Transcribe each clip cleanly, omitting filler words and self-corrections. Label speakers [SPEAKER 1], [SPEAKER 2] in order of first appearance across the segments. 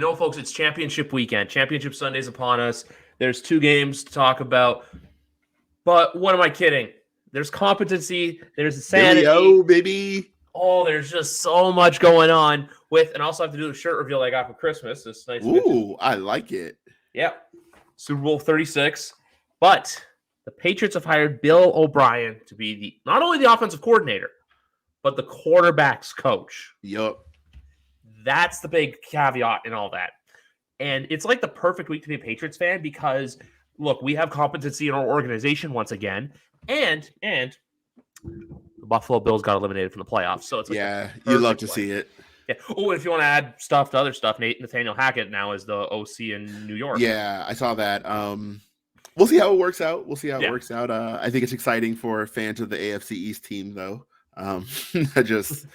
[SPEAKER 1] Folks, it's championship weekend. Championship Sunday's upon us. There's 2 games to talk about. But what am I kidding? There's competency. There's
[SPEAKER 2] Billy
[SPEAKER 1] sanity.
[SPEAKER 2] O, baby.
[SPEAKER 1] Oh, there's just so much going on with, and also have to do the shirt reveal I got for Christmas. This nice.
[SPEAKER 2] Ooh, I like it.
[SPEAKER 1] Yep. Super Bowl 36. But the Patriots have hired Bill O'Brien to be not only the offensive coordinator, but the quarterback's coach.
[SPEAKER 2] Yup.
[SPEAKER 1] That's the big caveat in all that. And it's like the perfect week to be a Patriots fan because, look, we have competency in our organization once again. And the Buffalo Bills got eliminated from the playoffs. So it's like
[SPEAKER 2] you love to see it.
[SPEAKER 1] Yeah. Oh, and if you want to add stuff to other stuff, Nathaniel Hackett now is the OC in New York.
[SPEAKER 2] Yeah, I saw that. We'll see how it works out. I think it's exciting for fans of the AFC East team, though. Just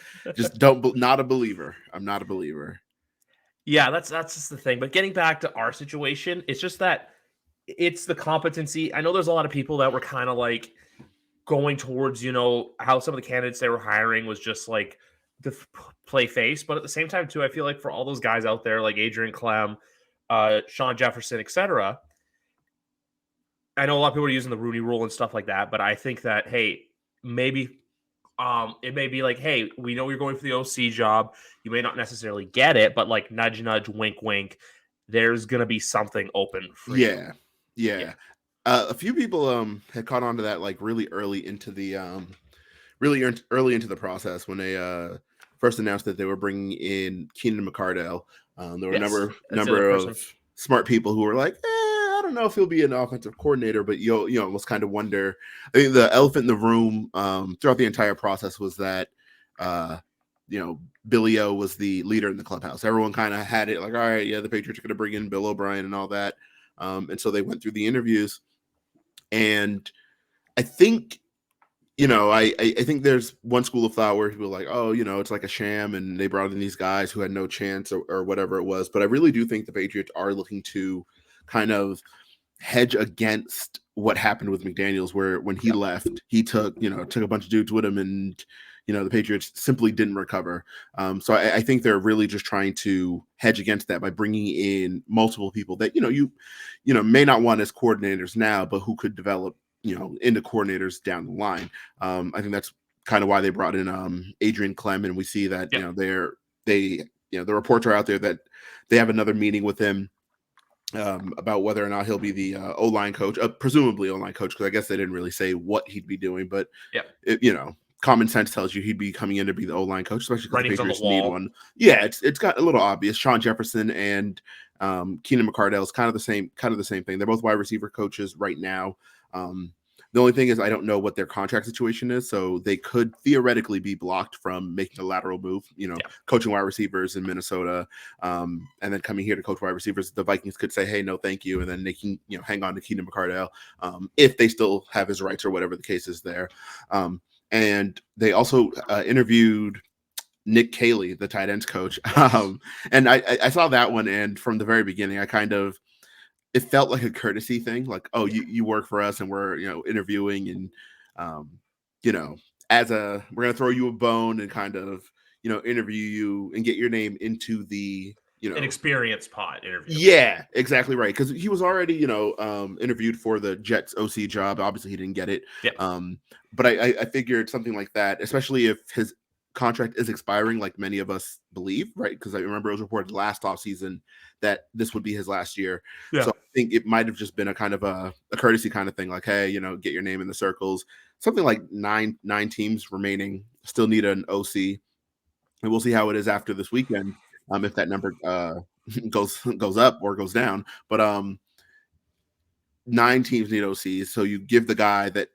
[SPEAKER 2] not a believer. I'm not a believer.
[SPEAKER 1] Yeah, that's just the thing. But getting back to our situation, it's just that it's the competency. I know there's a lot of people that were kind of like going towards, how some of the candidates they were hiring was just like to play face. But at the same time, too, I feel like for all those guys out there like Adrian Clem, Sean Jefferson, etc., I know a lot of people are using the Rooney Rule and stuff like that. But I think that, hey, maybe it may be like, hey, we know you're going for the OC job. You may not necessarily get it, but like nudge, nudge, wink, wink. There's going to be something open for you.
[SPEAKER 2] Yeah. A few people had caught on to that like really early into the process when they first announced that they were bringing in Keenan McCardell. There were a number of smart people who were like, I don't know if he'll be an offensive coordinator, but you almost kind of wonder. I think the elephant in the room throughout the entire process was that Billy O was the leader in the clubhouse. Everyone kind of had it like, all right, yeah, the Patriots are going to bring in Bill O'Brien and all that. And so they went through the interviews, and I think, I think there's one school of thought where people are like, oh, it's like a sham and they brought in these guys who had no chance or whatever it was. But I really do think the Patriots are looking to kind of hedge against what happened with McDaniels, where when he left, he took a bunch of dudes with him, and the Patriots simply didn't recover. So I think they're really just trying to hedge against that by bringing in multiple people that you may not want as coordinators now, but who could develop into coordinators down the line. I think that's kind of why they brought in Adrian Clem, and we see that the reports are out there that they have another meeting with him about whether or not he'll be the O-line coach, presumably O-line coach, because I guess they didn't really say what he'd be doing, but common sense tells you he'd be coming in to be the O-line coach, especially because the Patriots need one. Yeah, it's got a little obvious. Sean Jefferson and Keenan McCardell is kind of the same thing. They're both wide receiver coaches right now. The only thing is I don't know what their contract situation is, so they could theoretically be blocked from making a lateral move, coaching wide receivers in Minnesota, and then coming here to coach wide receivers. The Vikings could say, hey, no, thank you, and then they can, hang on to Keenan McCardell if they still have his rights or whatever the case is there. And they also interviewed Nick Caley, the tight ends coach. And I saw that one, and from the very beginning, it felt like a courtesy thing, like, oh, you work for us and we're, interviewing, and, we're going to throw you a bone and kind of, interview you and get your name into the,
[SPEAKER 1] an experience pod interview.
[SPEAKER 2] Yeah, exactly right. Because he was already, interviewed for the Jets OC job. Obviously, he didn't get it.
[SPEAKER 1] Yeah.
[SPEAKER 2] But I figured something like that, especially if his contract is expiring, like many of us believe, right? Because I remember it was reported last offseason that this would be his last year. Yeah. So I think it might have just been a kind of a courtesy kind of thing, like, hey, get your name in the circles. Something like nine teams remaining still need an OC, and we'll see how it is after this weekend, if that number goes up or goes down. But 9 teams need OCs, so you give the guy that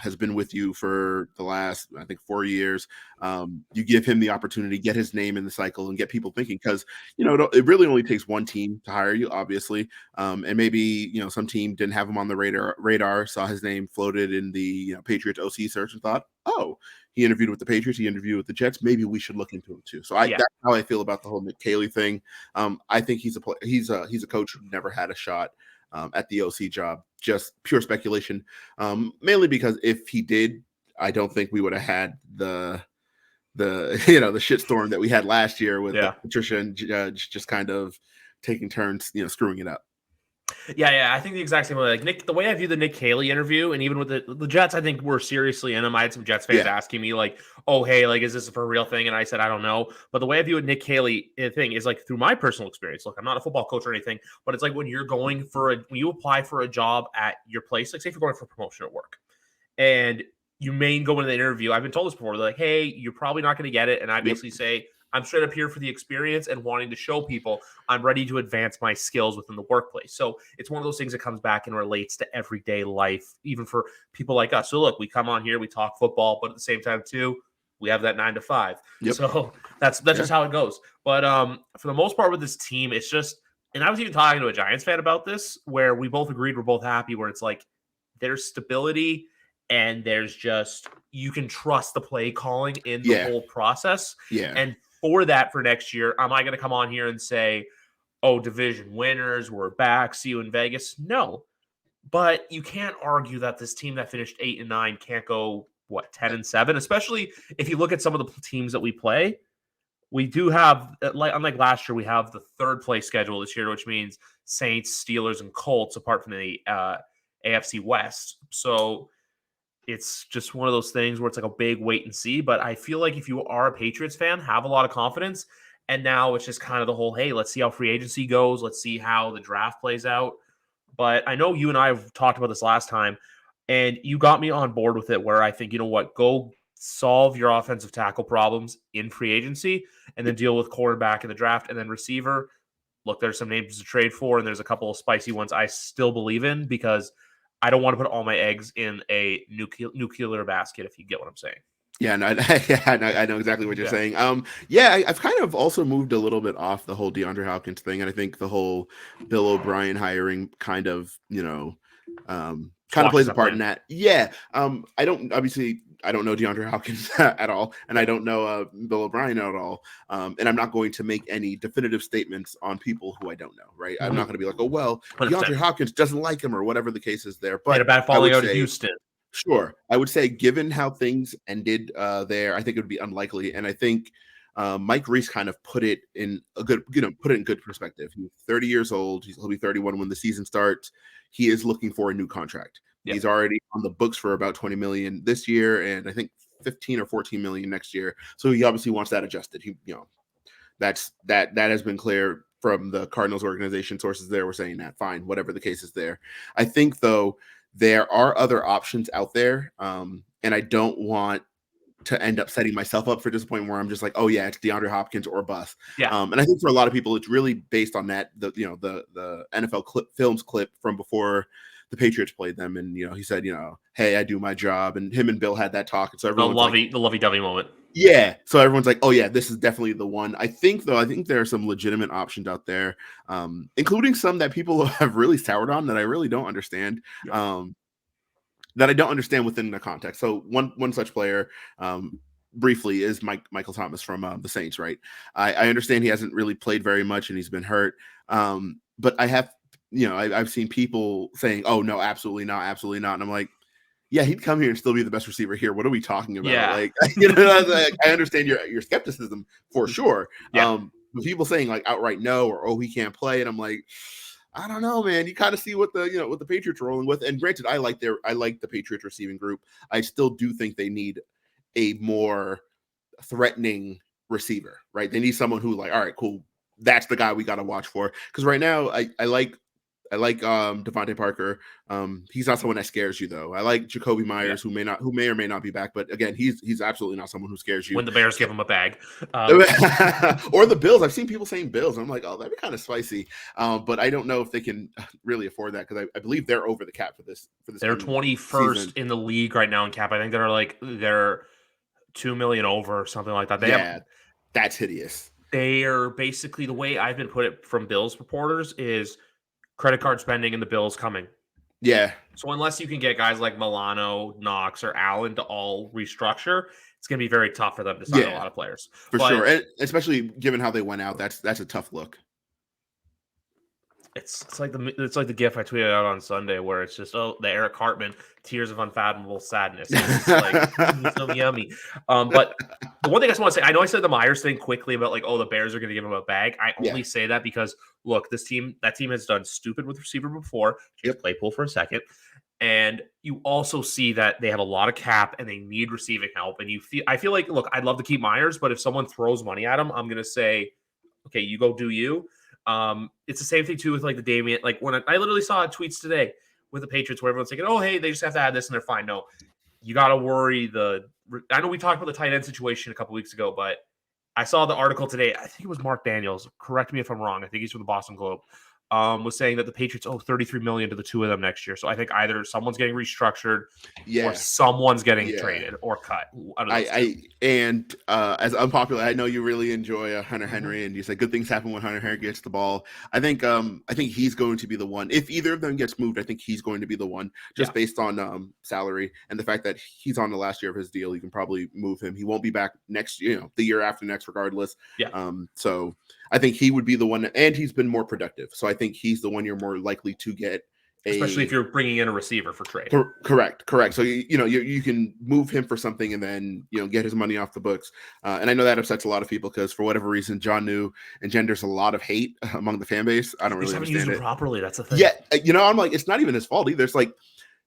[SPEAKER 2] has been with you for the last, I think, 4 years. You give him the opportunity, get his name in the cycle, and get people thinking, because it really only takes one team to hire you, obviously, and maybe some team didn't have him on the radar, saw his name floated in the Patriots OC search and thought, oh, he interviewed with the Patriots, he interviewed with the Jets, maybe we should look into him too. So that's how I feel about the whole Nick Caley thing. I think he's a coach who never had a shot at the OC job. Just pure speculation, mainly because if he did, I don't think we would have had the the the shitstorm that we had last year with Patricia and Judge just kind of taking turns, screwing it up.
[SPEAKER 1] Yeah, I think the exact same way. Like Nick, the way I view the Nick Caley interview, and even with the Jets, I think we're seriously in them. I had some Jets fans asking me like, "Oh, hey, like, is this for a real thing?" And I said, "I don't know." But the way I view a Nick Caley thing is like through my personal experience. Look, I'm not a football coach or anything, but it's like when you're going when you apply for a job at your place, like say if you're going for promotion at work, and you may go into the interview. I've been told this before. They're like, "Hey, you're probably not going to get it," and I basically say, I'm straight up here for the experience and wanting to show people I'm ready to advance my skills within the workplace. So it's one of those things that comes back and relates to everyday life, even for people like us. So look, we come on here, we talk football, but at the same time too, we have that 9 to 5. So that's just how it goes. But for the most part with this team, it's just, and I was even talking to a Giants fan about this, where we both agreed we're both happy, where it's like there's stability and there's just, you can trust the play calling in the whole process. And for that for next year, am I going to come on here and say, oh, division winners, we're back, see you in Vegas? No. But you can't argue that this team that finished 8-9 can't go, 10-7, especially if you look at some of the teams that we play. We do have, unlike last year, we have the third place schedule this year, which means Saints, Steelers, and Colts, apart from the AFC West. So it's just one of those things where it's like a big wait and see. But I feel like if you are a Patriots fan, have a lot of confidence. And now it's just kind of the whole, hey, let's see how free agency goes. Let's see how the draft plays out. But I know you and I have talked about this last time, and you got me on board with it, where I think, you know what, go solve your offensive tackle problems in free agency and then deal with quarterback in the draft, and then receiver. Look, there's some names to trade for, and there's a couple of spicy ones I still believe in, because I don't want to put all my eggs in a nuclear basket, if you get what I'm saying.
[SPEAKER 2] Yeah, no, I know exactly what you're saying. I've kind of also moved a little bit off the whole DeAndre Hopkins thing, and I think the whole Bill O'Brien hiring kind of, plays a part in that. Yeah, I don't know DeAndre Hopkins at all, and I don't know Bill O'Brien at all, and I'm not going to make any definitive statements on people who I don't know. Right? I'm not going to be like, oh well, 100%. DeAndre Hopkins doesn't like him or whatever the case is there. But
[SPEAKER 1] a bad falling out of Houston.
[SPEAKER 2] Sure. I would say, given how things ended there, I think it would be unlikely. And I think Mike Reese kind of put it in good perspective. He's 30 years old. He'll be 31 when the season starts. He is looking for a new contract. Yep. He's already on the books for about 20 million this year, and I think 15 or 14 million next year. So he obviously wants that adjusted. That has been clear from the Cardinals organization. Sources there were saying that. Fine, whatever the case is there. I think, though, there are other options out there, and I don't want to end up setting myself up for disappointment where I'm just like, oh yeah, it's DeAndre Hopkins or bust. And I think for a lot of people, it's really based on that the NFL films clip from before the Patriots played them, and he said, hey, I do my job, and him and Bill had that talk, and so everyone
[SPEAKER 1] the lovey-dovey moment.
[SPEAKER 2] Yeah, so everyone's like, oh yeah, this is definitely the one. I think there are some legitimate options out there, including some that people have really soured on that I really don't understand. That I don't understand within the context. So one such player, briefly, is Michael Thomas from the Saints. Right, I understand he hasn't really played very much and he's been hurt. But I have, I've seen people saying, oh no, absolutely not, and I'm like, yeah, he'd come here and still be the best receiver here. What are we talking about?
[SPEAKER 1] Yeah.
[SPEAKER 2] Like, I understand your skepticism for sure. But people saying like outright no, or oh, he can't play, and I'm like, I don't know, man. You kind of see what the Patriots are rolling with. And granted, I like the Patriots receiving group. I still do think they need a more threatening receiver, right? They need someone who, like, all right, cool, that's the guy we got to watch for. Because right now, I like Devontae Parker. He's not someone that scares you, though. I like Jacoby Myers, who may or may not be back, but again, he's absolutely not someone who scares you.
[SPEAKER 1] When the Bears give him a bag,
[SPEAKER 2] or the Bills. I've seen people saying Bills. I'm like, oh, that'd be kind of spicy. But I don't know if they can really afford that, because I believe they're over the cap for this.
[SPEAKER 1] They're 21st season in the league right now in cap. I think they're $2 million over or something like that.
[SPEAKER 2] That's hideous.
[SPEAKER 1] They are basically, the way I've been put it from Bills reporters is credit card spending and the bills coming.
[SPEAKER 2] Yeah.
[SPEAKER 1] So unless you can get guys like Milano, Knox, or Allen to all restructure, it's going to be very tough for them to sign a lot of players.
[SPEAKER 2] For sure. And especially given how they went out, that's a tough look.
[SPEAKER 1] It's like the gif I tweeted out on Sunday where it's just the Eric Hartman tears of unfathomable sadness. It's just like so yummy. But the one thing I just want to say, I know I said the Myers thing quickly about like, the Bears are going to give him a bag. I
[SPEAKER 2] Yeah.
[SPEAKER 1] only say that because look, that team has done stupid with receiver before. Chase Claypool for a second. And you also see that they have a lot of cap and they need receiving help. And I feel like, look, I'd love to keep Myers, but if someone throws money at him, I'm going to say, okay, you go do you. It's the same thing too with like the Damian. Like when I literally saw tweets today with the Patriots where everyone's thinking, oh, hey, they just have to add this and they're fine. No, you got to worry. I know we talked about the tight end situation a couple weeks ago, but I saw the article today. I think it was Mark Daniels. Correct me if I'm wrong. I think he's from the Boston Globe. Was saying that the Patriots owe $33 million to the two of them next year. So I think either someone's getting restructured, or someone's getting traded or cut.
[SPEAKER 2] As unpopular, I know you really enjoy Hunter Henry, and you say good things happen when Hunter Henry gets the ball. I think he's going to be the one. If either of them gets moved, I think he's going to be the one, just based on salary and the fact that he's on the last year of his deal. You can probably move him. He won't be back next, the year after next, regardless. So I think he would be the one, and he's been more productive. So I think he's the one you're more likely to get.
[SPEAKER 1] Especially if you're bringing in a receiver for trade.
[SPEAKER 2] Correct. So, you can move him for something and then, get his money off the books. And I know that upsets a lot of people because for whatever reason, John New engenders a lot of hate among the fan base. I don't really understand
[SPEAKER 1] used him properly. That's the thing.
[SPEAKER 2] Yeah. I'm like, it's not even his fault either. It's like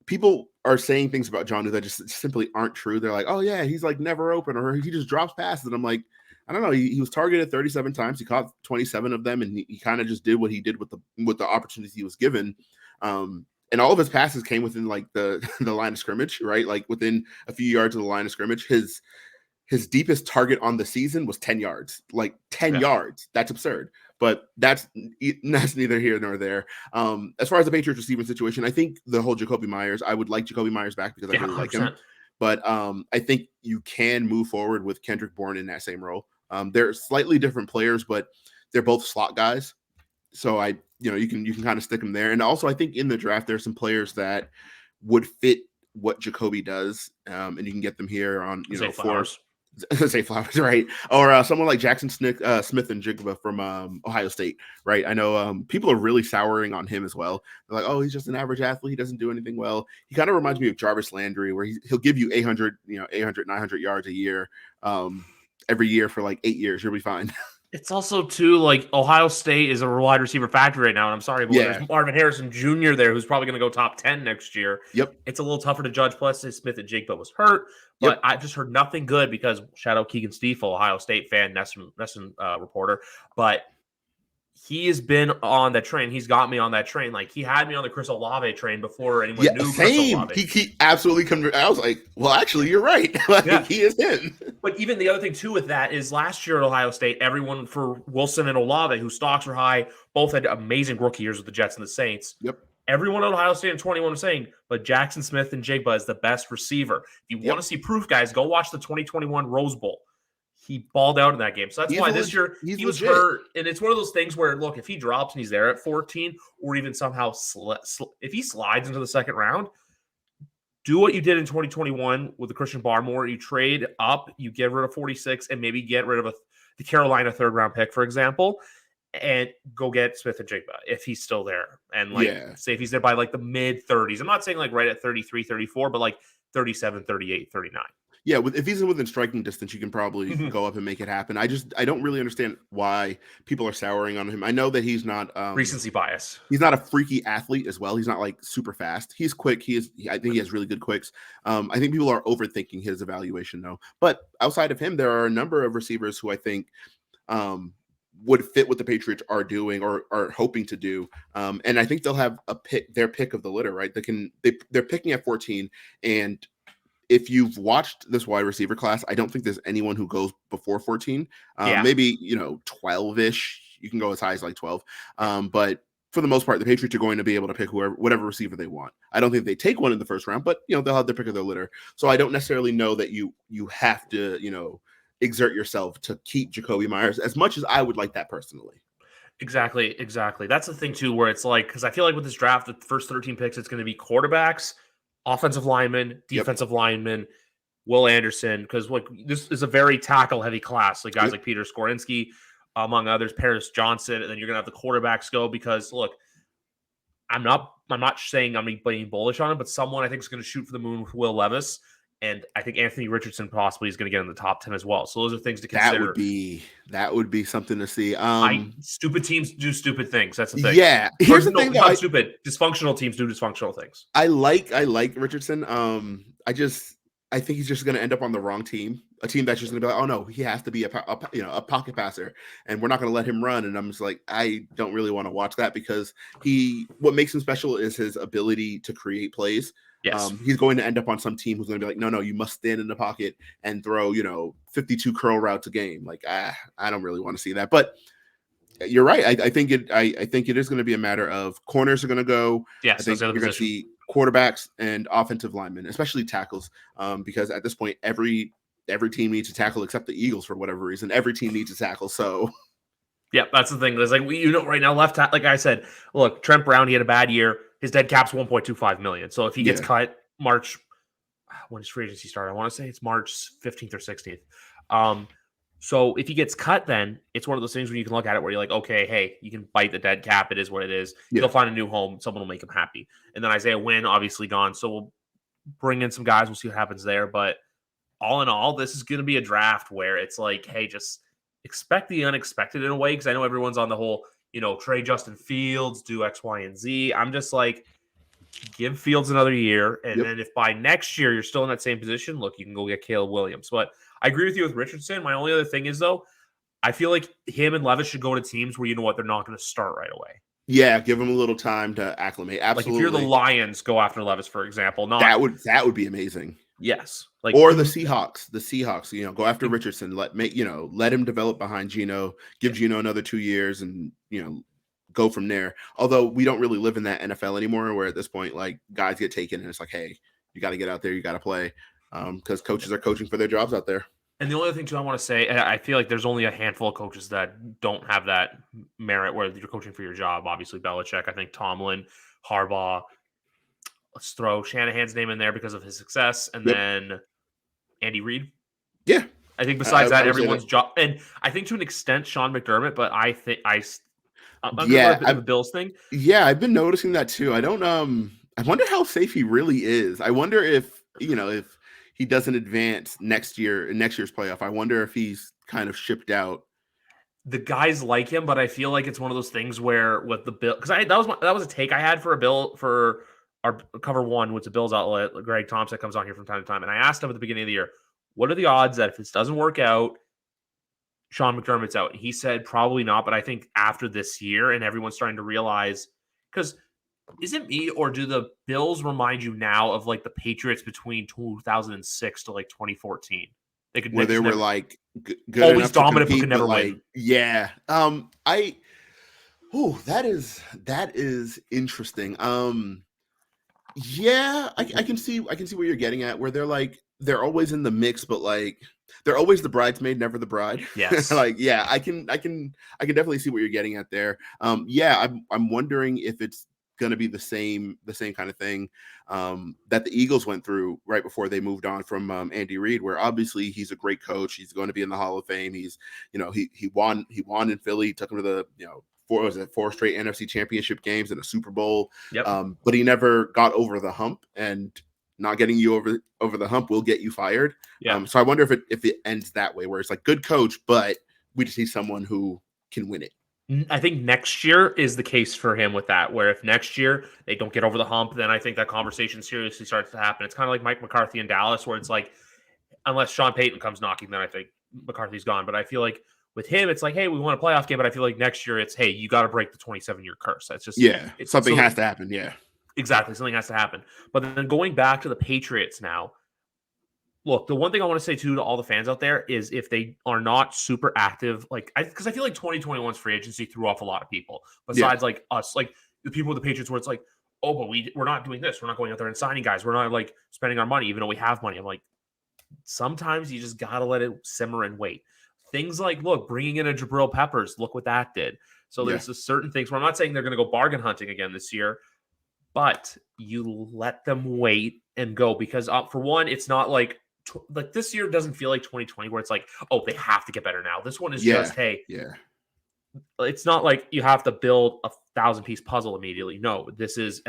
[SPEAKER 2] people are saying things about John New that just simply aren't true. They're like, oh yeah, he's like never open, or he just drops passes. And I'm like, I don't know. He was targeted 37 times. He caught 27 of them, and he kind of just did what he did with the opportunities he was given. And all of his passes came within like the line of scrimmage, right? Like within a few yards of the line of scrimmage. His deepest target on the season was 10 yards, like 10 yards. That's absurd, but that's neither here nor there. As far as the Patriots receiving situation, I think the whole Jacoby Myers, I would like Jacoby Myers back because I really like him. But I think you can move forward with Kendrick Bourne in that same role. They're slightly different players, but they're both slot guys. So you can kind of stick them there. And also I think in the draft, there's some players that would fit what Jacoby does. And you can get them here on,
[SPEAKER 1] Flowers.
[SPEAKER 2] Say Flowers, right? Or someone like Jackson Smith and Jigba from Ohio State, right? I know people are really souring on him as well. They're like, oh, he's just an average athlete. He doesn't do anything well. He kind of reminds me of Jarvis Landry, where he'll give you 800, 900 yards a year every year for like 8 years. You'll be fine.
[SPEAKER 1] It's also too like Ohio State is a wide receiver factory right now, and I'm sorry, but there's Marvin Harrison Jr. there who's probably going to go top 10 next year. It's a little tougher to judge. Plus, Smith and Jigba was hurt, but I've just heard nothing good because shout out Keegan Stiefel, Ohio State fan, Nesson reporter, but he has been on that train. He's got me on that train. Like he had me on the Chris Olave train before anyone knew Chris Olave.
[SPEAKER 2] He absolutely converted. I was like, well, actually, you're right. He is him.
[SPEAKER 1] But even the other thing too with that is last year at Ohio State, everyone for Wilson and Olave, whose stocks were high, both had amazing rookie years with the Jets and the Saints. Everyone at Ohio State in 21 was saying, but Jackson Smith and Jigba is the best receiver. If you want to see proof, guys, go watch the 2021 Rose Bowl. He balled out in that game. So that's why this year he was hurt. And it's one of those things where, look, if he drops and he's there at 14 or even somehow if he slides into the second round, do what you did in 2021 with the Christian Barmore. You trade up, you get rid of 46 and maybe get rid of the Carolina third-round pick, for example, and go get Smith and Jigba if he's still there. And, say if he's there by, like, the mid-30s. I'm not saying, like, right at 33, 34, but, like, 37, 38, 39.
[SPEAKER 2] Yeah, if he's within striking distance, you can probably go up and make it happen. I don't really understand why people are souring on him. I know that he's not
[SPEAKER 1] recency bias.
[SPEAKER 2] He's not a freaky athlete as well. He's not like super fast. He's quick. I think he has really good quicks. I think people are overthinking his evaluation though. But outside of him, there are a number of receivers who I think would fit what the Patriots are doing or are hoping to do. And I think they'll have their pick of the litter, right? They're picking at 14, and if you've watched this wide receiver class, I don't think there's anyone who goes before 14. Maybe 12-ish. You can go as high as like 12. But for the most part, the Patriots are going to be able to pick whatever receiver they want. I don't think they take one in the first round, but they'll have their pick of their litter. So I don't necessarily know that you have to exert yourself to keep Jacoby Myers as much as I would like that personally.
[SPEAKER 1] Exactly. That's the thing too, where it's like, because I feel like with this draft, the first 13 picks, it's going to be quarterbacks, offensive linemen, defensive linemen, Will Anderson, because this is a very tackle-heavy class. Like guys like Peter Skorinski, among others, Paris Johnson, and then you're going to have the quarterbacks go because, look, I'm not saying I'm being bullish on him, but someone I think is going to shoot for the moon with Will Levis. And I think Anthony Richardson possibly is going to get in the top 10 as well. So those are things to consider.
[SPEAKER 2] That would be something to see.
[SPEAKER 1] Stupid teams do stupid things. That's the thing.
[SPEAKER 2] Yeah. Here's the thing, though.
[SPEAKER 1] Not stupid. Dysfunctional teams do dysfunctional things.
[SPEAKER 2] I like Richardson. I think he's just going to end up on the wrong team, a team that's just going to be like, oh no, he has to be a pocket passer, and we're not going to let him run. And I'm just like, I don't really want to watch that because what makes him special is his ability to create plays.
[SPEAKER 1] Yes.
[SPEAKER 2] He's going to end up on some team who's going to be like, no, you must stand in the pocket and throw 52 curl routes a game. Like, I don't really want to see that, but. You're right. I think it is going to be a matter of corners are going to go.
[SPEAKER 1] Yes,
[SPEAKER 2] I think you're going to see quarterbacks and offensive linemen, especially tackles, because at this point, every team needs a tackle except the Eagles for whatever reason. Every team needs a tackle. So,
[SPEAKER 1] yeah, that's the thing. There's like right now, left tackle. Like I said, look, Trent Brown, he had a bad year. His dead cap's $1.25 million. So if he gets cut March, when his free agency started, I want to say it's March 15th or 16th. So if he gets cut, then it's one of those things where you can look at it where you're like, okay, hey, you can bite the dead cap. It is what it is. Yeah. He'll find a new home. Someone will make him happy. And then Isaiah Wynn, obviously gone. So we'll bring in some guys. We'll see what happens there. But all in all, this is going to be a draft where it's like, hey, just expect the unexpected in a way. Because I know everyone's on the whole, trade Justin Fields, do X, Y, and Z. I'm just like, give Fields another year. And then if by next year you're still in that same position, look, you can go get Caleb Williams. But I agree with you with Richardson. My only other thing is, though, I feel like him and Levis should go to teams where they're not going to start right away.
[SPEAKER 2] Yeah, give him a little time to acclimate. Absolutely.
[SPEAKER 1] Like if you're the Lions, go after Levis, for example.
[SPEAKER 2] That would be amazing.
[SPEAKER 1] Yes.
[SPEAKER 2] Or the Seahawks. Go after Richardson. Let him develop behind Geno. Give Geno another 2 years, and go from there. Although we don't really live in that NFL anymore, where at this point, like, guys get taken, and it's like, hey, you got to get out there, you got to play, because coaches are coaching for their jobs out there.
[SPEAKER 1] And the only other thing too I want to say, I feel like there's only a handful of coaches that don't have that merit where you're coaching for your job. Obviously, Belichick, I think Tomlin, Harbaugh. Let's throw Shanahan's name in there because of his success, and then Andy Reid.
[SPEAKER 2] Yeah,
[SPEAKER 1] I think besides that, everyone's job, and I think to an extent Sean McDermott. But I think I'm the Bills thing.
[SPEAKER 2] Yeah, I've been noticing that too. I don't. I wonder how safe he really is. I wonder if if he doesn't advance next year's playoff. I wonder if he's kind of shipped out.
[SPEAKER 1] The guys like him, but I feel like it's one of those things where with the Bill, because that was a take I had for a Bill for our cover one with the Bills outlet. Greg Thompson comes on here from time to time, and I asked him at the beginning of the year, what are the odds that if this doesn't work out, Sean McDermott's out? And he said probably not, but I think after this year, and everyone's starting to realize, because is it me or do the Bills remind you now of like the Patriots between 2006 to like 2014?
[SPEAKER 2] They were like good
[SPEAKER 1] always dominant but could never win.
[SPEAKER 2] Yeah. That is interesting. Yeah, I can see what you're getting at, where they're always in the mix, but like they're always the bridesmaid, never the bride.
[SPEAKER 1] Yes.
[SPEAKER 2] I can definitely see what you're getting at there. I'm wondering if it's gonna be the same kind of thing that the Eagles went through right before they moved on from Andy Reid, where obviously he's a great coach. He's going to be in the Hall of Fame. He's he won in Philly, took him to the four straight NFC championship games and a Super Bowl.
[SPEAKER 1] Yep.
[SPEAKER 2] But he never got over the hump, and not getting you over the hump will get you fired.
[SPEAKER 1] Yeah.
[SPEAKER 2] So I wonder if it ends that way, where it's like good coach, but we just need someone who can win it.
[SPEAKER 1] I think next year is the case for him with that, where if next year they don't get over the hump, then I think that conversation seriously starts to happen. It's kind of like Mike McCarthy in Dallas, where it's like, unless Sean Payton comes knocking, then I think McCarthy's gone. But I feel like with him, it's like, hey, we won a playoff game, but I feel like next year it's, hey, you got to break the 27-year curse. That's just
[SPEAKER 2] something has to happen. Yeah,
[SPEAKER 1] exactly, something has to happen. But then going back to the Patriots now, look, the one thing I want to say too to all the fans out there is if they are not super active, because I feel like 2021's free agency threw off a lot of people. Besides like us, like the people with the Patriots, where it's like, oh, but we're not doing this. We're not going out there and signing guys. We're not like spending our money, even though we have money. I'm like, sometimes you just gotta let it simmer and wait. Things like, look, bringing in a Jabril Peppers, look what that did. So there's just certain things where I'm not saying they're going to go bargain hunting again this year, but you let them wait and go, because for one, it's not like this year doesn't feel like 2020 where it's like, oh, they have to get better now. This one is just, hey, it's not like you have to build a 1,000-piece puzzle immediately. No, this is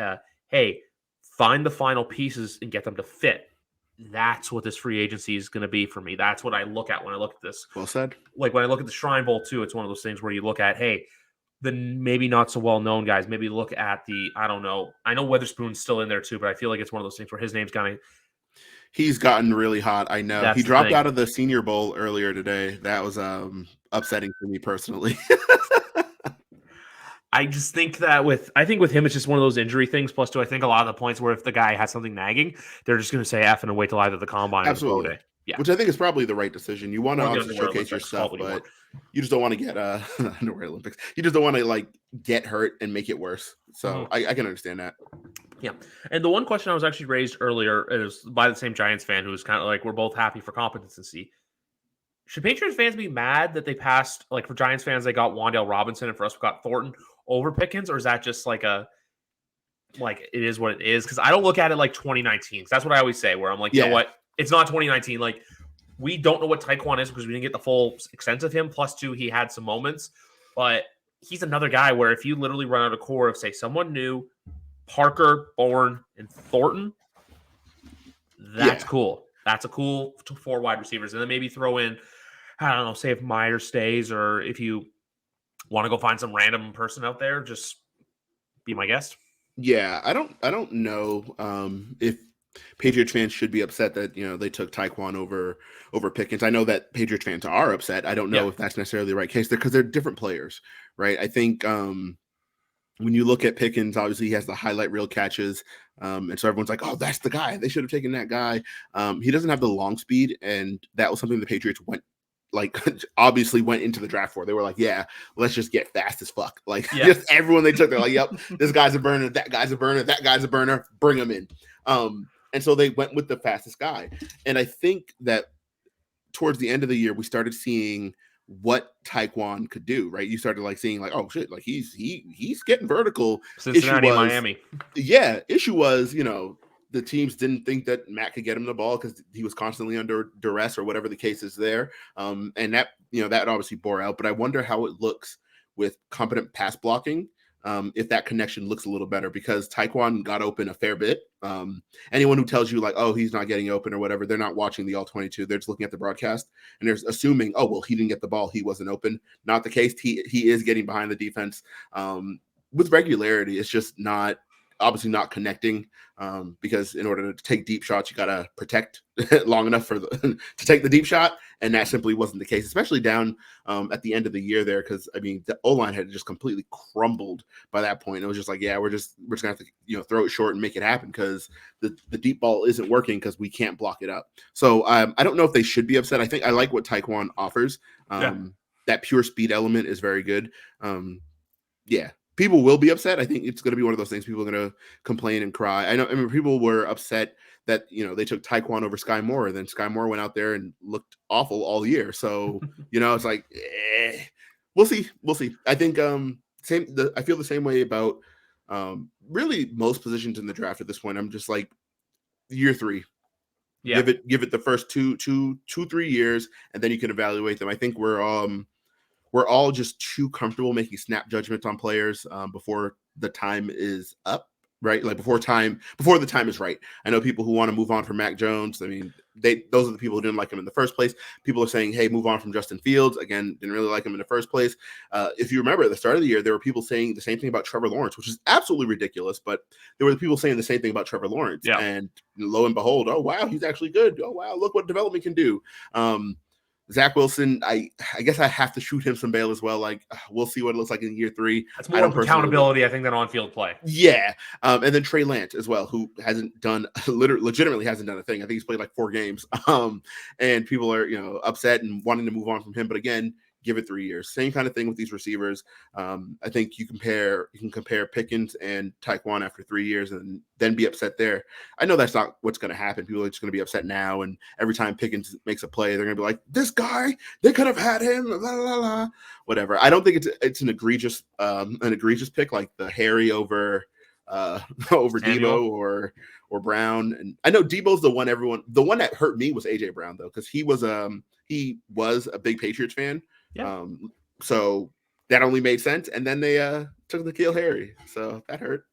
[SPEAKER 1] hey, find the final pieces and get them to fit. That's what this free agency is going to be for me. That's what I look at when I look at this.
[SPEAKER 2] Well said.
[SPEAKER 1] Like when I look at the Shrine Bowl too, it's one of those things where you look at, hey, the maybe not so well known guys. Maybe look at the, I don't know. I know Weatherspoon's still in there too, but I feel like it's one of those things where his name's kind of.
[SPEAKER 2] He's gotten really hot. I know.
[SPEAKER 1] That's
[SPEAKER 2] He
[SPEAKER 1] the
[SPEAKER 2] dropped
[SPEAKER 1] thing.
[SPEAKER 2] out of the Senior Bowl earlier today. That was upsetting for me personally.
[SPEAKER 1] I just think that with him, it's just one of those injury things. Plus, I think a lot of the points where if the guy has something nagging, they're just going to say F and wait till either the combine or the pro
[SPEAKER 2] Absolutely.
[SPEAKER 1] day. Yeah,
[SPEAKER 2] Which I think is probably the right decision. You want to
[SPEAKER 1] or the
[SPEAKER 2] obviously
[SPEAKER 1] Underwear
[SPEAKER 2] showcase your
[SPEAKER 1] Olympics,
[SPEAKER 2] stuff,
[SPEAKER 1] call it what you
[SPEAKER 2] but
[SPEAKER 1] want.
[SPEAKER 2] you just don't want to get Underwear Olympics. You just don't want to like get hurt and make it worse. So I can understand that.
[SPEAKER 1] Yeah. And the one question I was actually raised earlier is by the same Giants fan who was kind of like, we're both happy for competency. Should Patriots fans be mad that they passed, like for Giants fans, they got Wan'Dale Robinson and for us, we got Thornton over Pickens? Or is that just like it is what it is? Because I don't look at it like 2019. Because that's what I always say, where I'm like, you know what? It's not 2019. Like, we don't know what Tyquan is because we didn't get the full extent of him. Plus, two, he had some moments. But he's another guy where if you literally run out a core of, say, someone new, Parker, Bourne, and Thornton, that's cool. That's a cool 4 wide receivers. And then maybe throw in, I don't know, say if Myers stays or if you want to go find some random person out there, just be my guest.
[SPEAKER 2] Yeah, I don't know if Patriots fans should be upset that they took Tyquan over Pickens. I know that Patriots fans are upset. I don't know if that's necessarily the right case there because they're different players, right? I think when you look at Pickens, obviously he has the highlight reel catches, and so everyone's like, "Oh, that's the guy. They should have taken that guy." He doesn't have the long speed, and that was something the Patriots obviously went into the draft for. They were like, "Yeah, let's just get fast as fuck." Like just everyone they took, they're like, "Yep, this guy's a burner. That guy's a burner. That guy's a burner. Bring him in." And so they went with the fastest guy, and I think that towards the end of the year, we started seeing what Tyquan could do, right? You started seeing oh shit, he's getting vertical.
[SPEAKER 1] Cincinnati, Miami.
[SPEAKER 2] Yeah, issue was, the teams didn't think that Matt could get him the ball because he was constantly under duress or whatever the case is there. And that, that obviously bore out, but I wonder how it looks with competent pass blocking. If that connection looks a little better because Tyquan got open a fair bit. Anyone who tells you oh, he's not getting open or whatever, they're not watching the all 22. They're just looking at the broadcast and they're assuming, oh, well, he didn't get the ball. He wasn't open. Not the case. He is getting behind the defense with regularity. It's just obviously not connecting because in order to take deep shots, you got to protect long enough to take the deep shot. And that simply wasn't the case, especially down at the end of the year there. Cause I mean, the O-line had just completely crumbled by that point. It was just we're just gonna have to, throw it short and make it happen. Cause the deep ball isn't working cause we can't block it up. So I don't know if they should be upset. I think I like what Tyquan offers. That pure speed element is very good. People will be upset. I think it's going to be one of those things. People are going to complain and cry. I mean, people were upset that, they took Tyquan over Sky Moore. Then Sky Moore went out there and looked awful all year. So, it's like, we'll see. We'll see. I think I feel the same way about really most positions in the draft at this point. I'm just like year 3. Yeah. Give it the first 3 years, and then you can evaluate them. I think we're all just too comfortable making snap judgments on players before the time is up, right? Before the time is right. I know people who want to move on from Mac Jones. I mean, those are the people who didn't like him in the first place. People are saying, hey, move on from Justin Fields. Again, didn't really like him in the first place. If you remember at the start of the year, there were people saying the same thing about Trevor Lawrence, which is absolutely ridiculous, but there were people saying the same thing about Trevor Lawrence. Yeah. And lo and behold, oh, wow, he's actually good. Oh, wow, look what development can do. Zach Wilson, I guess I have to shoot him some bail as well. We'll see what it looks like in year 3.
[SPEAKER 1] That's more of accountability, I think, than on-field play.
[SPEAKER 2] Yeah. And then Trey Lance as well, who hasn't done legitimately hasn't done a thing. I think he's played 4 games. And people are, upset and wanting to move on from him. But again, give it 3 years. Same kind of thing with these receivers. I think you can compare Pickens and Tyquan after 3 years and then be upset there. I know that's not what's going to happen. People are just going to be upset now. And every time Pickens makes a play, they're going to be like, this guy, they could have had him, blah, blah, blah. Whatever. I don't think it's an egregious pick like the Harry over Debo or Brown. And I know Debo's the one that hurt me was AJ Brown though, because he was a big Patriots fan. Yeah. So that only made sense. And then they took N'Keal Harry, so that hurt.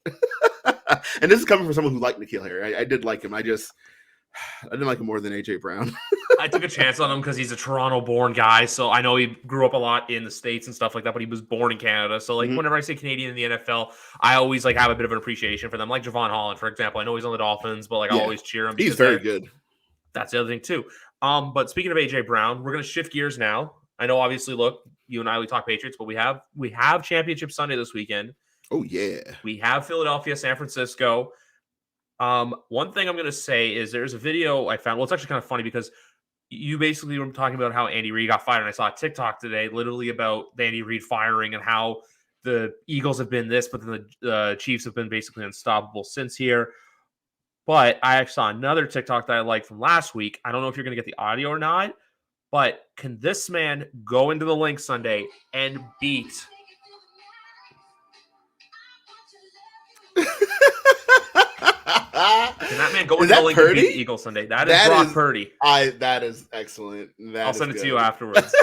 [SPEAKER 2] And this is coming from someone who liked N'Keal Harry. I did like him. I didn't like him more than AJ Brown.
[SPEAKER 1] I took a chance on him because he's a Toronto-born guy, so I know he grew up a lot in the States and stuff like that, but he was born in Canada. So, like, whenever I say Canadian in the NFL, I always, like, have a bit of an appreciation for them. Like Javon Holland, for example. I know he's on the Dolphins, but, like, I always cheer him.
[SPEAKER 2] He's very good.
[SPEAKER 1] That's the other thing, too. But speaking of AJ Brown, we're going to shift gears now. I know, obviously, look, you and I, we talk Patriots, but we have Championship Sunday this weekend.
[SPEAKER 2] Oh, yeah.
[SPEAKER 1] We have Philadelphia, San Francisco. One thing I'm going to say is there's a video I found. Well, it's actually kind of funny because you basically were talking about how Andy Reid got fired. And I saw a TikTok today literally about Andy Reid firing and how the Eagles have been this, but then the Chiefs have been basically unstoppable since here. But I actually saw another TikTok that I liked from last week. I don't know if you're going to get the audio or not, but can this man go into the link Sunday and beat Can that man go into the link and beat the Eagles Sunday? That is Brock Purdy.
[SPEAKER 2] That is excellent.
[SPEAKER 1] I'll send it to you afterwards.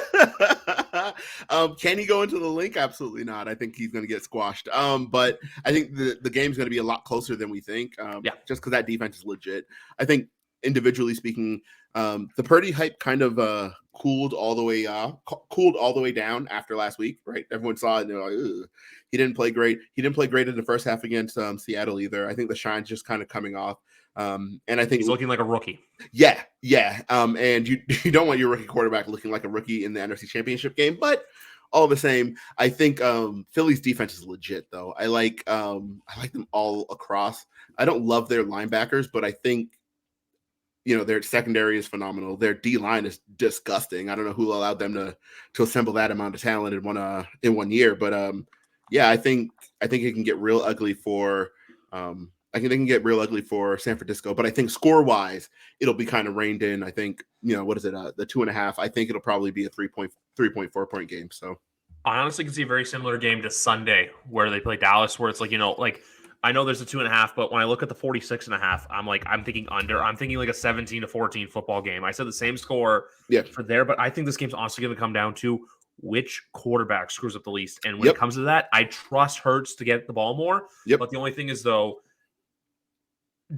[SPEAKER 2] Can he go into the link? Absolutely not. I think he's going to get squashed. But I think the game's going to be a lot closer than we think. Just because that defense is legit. I think individually speaking, the Purdy hype kind of cooled all the way down after last week. Right? Everyone saw it and they're like, ugh. He didn't play great. He didn't play great in the first half against Seattle either. I think the shine's just kind of coming off. And I think
[SPEAKER 1] he's looking like a rookie.
[SPEAKER 2] Yeah. And you don't want your rookie quarterback looking like a rookie in the NFC Championship game, but all the same, I think Philly's defense is legit though. I like them all across. I don't love their linebackers, but I think their secondary is phenomenal. Their D line is disgusting. I don't know who allowed them to assemble that amount of talent in one year, but I think it can get real ugly for I think they can get real ugly for San Francisco, but I think score-wise, it'll be kind of reined in. I think, what is it, the 2.5? I think it'll probably be a 3.4 point game. So
[SPEAKER 1] I honestly can see a very similar game to Sunday where they play Dallas, where it's like, I know there's a 2.5, but when I look at the 46.5, I'm thinking under. I'm thinking like a 17-14 football game. I said the same score for there, but I think this game's honestly going to come down to which quarterback screws up the least. And when it comes to that, I trust Hurts to get the ball more. But the only thing is, though,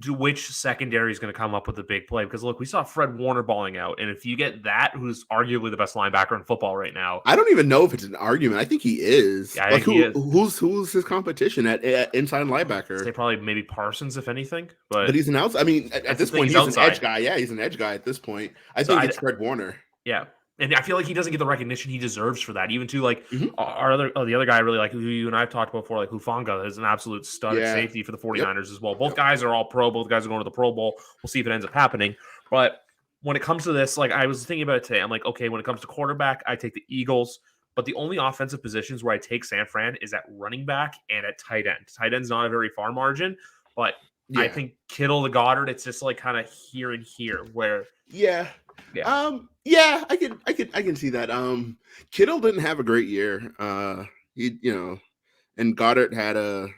[SPEAKER 1] which secondary is going to come up with a big play? Because, look, we saw Fred Warner balling out. And if you get that, who's arguably the best linebacker in football right now.
[SPEAKER 2] I don't even know if it's an argument. I think he is.
[SPEAKER 1] Yeah, he is.
[SPEAKER 2] Who's his competition at inside linebacker?
[SPEAKER 1] Say probably maybe Parsons, if anything.
[SPEAKER 2] But he's an outside. I mean, at this point, he's an edge guy. Yeah, he's an edge guy at this point. I think it's Fred Warner.
[SPEAKER 1] Yeah. And I feel like he doesn't get the recognition he deserves for that. Even to the other guy I really like, who you and I have talked about before, like Hufanga is an absolute stud at safety for the 49ers as well. Both guys are all pro. Both guys are going to the Pro Bowl. We'll see if it ends up happening. But when it comes to this, like I was thinking about it today, I'm like, okay, when it comes to quarterback, I take the Eagles. But the only offensive positions where I take San Fran is at running back and at tight end. Tight end's not a very far margin, but I think Kittle to Goddard, it's just like kind of here and here where
[SPEAKER 2] I can see that. Kittle didn't have a great year. And Goddard had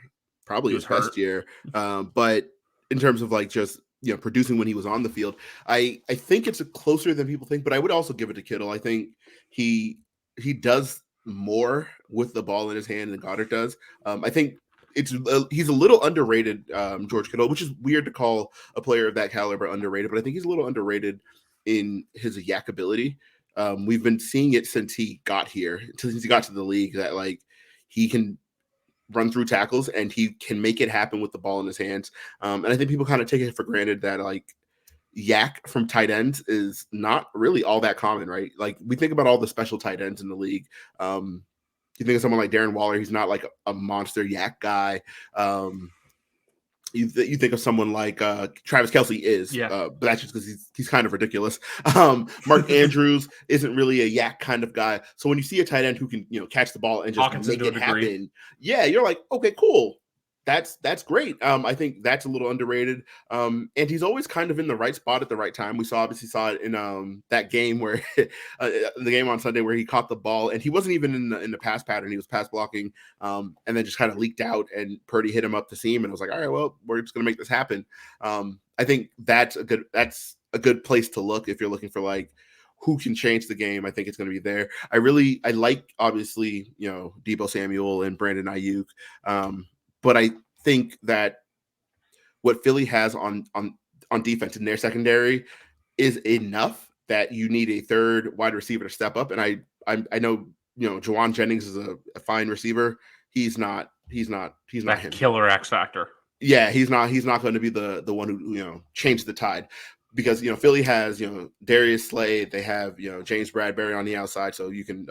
[SPEAKER 2] probably his best year. But in terms of like just producing when he was on the field, I think it's closer than people think. But I would also give it to Kittle. I think he does more with the ball in his hand than Goddard does. I think he's a little underrated, George Kittle, which is weird to call a player of that caliber underrated, but I think he's a little underrated in his yak ability. We've been seeing it since he got here, since he got to the league, that like he can run through tackles and he can make it happen with the ball in his hands. And I think people kind of take it for granted that like yak from tight ends is not really all that common, right? Like we think about all the special tight ends in the league. You think of someone like Darren Waller, he's not like a monster yak guy. You think of someone like Travis Kelce is, but that's just because he's kind of ridiculous. Mark Andrews isn't really a yak kind of guy. So when you see a tight end who can catch the ball and just make it happen, you're like, okay, cool. That's great. I think that's a little underrated. And he's always kind of in the right spot at the right time. We obviously saw it in that game where the game on Sunday where he caught the ball and he wasn't even in the pass pattern. He was pass blocking, and then just kind of leaked out and Purdy hit him up the seam and was like, all right, well, we're just gonna make this happen. I think that's a good place to look if you're looking for like who can change the game, I think it's going to be there. I like, obviously, Deebo Samuel and Brandon Ayuk. But I think that what Philly has on defense in their secondary is enough that you need a third wide receiver to step up. And I know, Jawan Jennings is a fine receiver. He's not
[SPEAKER 1] That
[SPEAKER 2] him.
[SPEAKER 1] killer X factor.
[SPEAKER 2] Yeah, he's not going to be the one who changed the tide, because Philly has Darius Slay, they have James Bradbury on the outside, so you can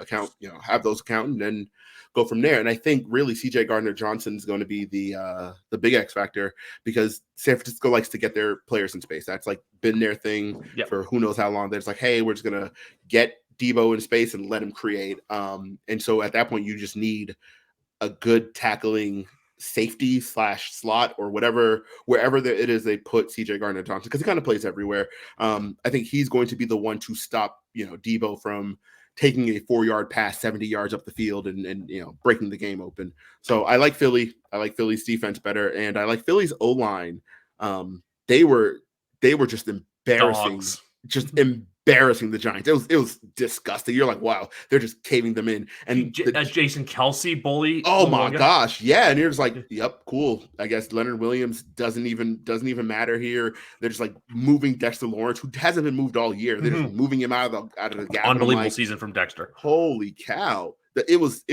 [SPEAKER 2] have those account and then go from there. And I think really CJ Gardner-Johnson is going to be the big X factor, because San Francisco likes to get their players in space. That's like been their thing for who knows how long. They're just like, hey, we're just gonna get Deebo in space and let him create. And so at that point, you just need a good tackling safety / slot or whatever, wherever it is they put CJ Gardner-Johnson, because he kind of plays everywhere. I think he's going to be the one to stop Deebo from taking a 4-yard pass 70 yards up the field and breaking the game open. So I like Philly. I like Philly's defense better, and I like Philly's O-line. They were just embarrassing.
[SPEAKER 1] Dogs.
[SPEAKER 2] Just embarrassing the Giants. It was disgusting. You're like, wow, they're just caving them in. And
[SPEAKER 1] Jason Kelsey bully.
[SPEAKER 2] Oh my gosh, yeah. And you're just like, yep, cool. I guess Leonard Williams doesn't even matter here. They're just like moving Dexter Lawrence, who hasn't been moved all year. They're just moving him out of the gap.
[SPEAKER 1] Unbelievable season from Dexter.
[SPEAKER 2] Holy cow. It was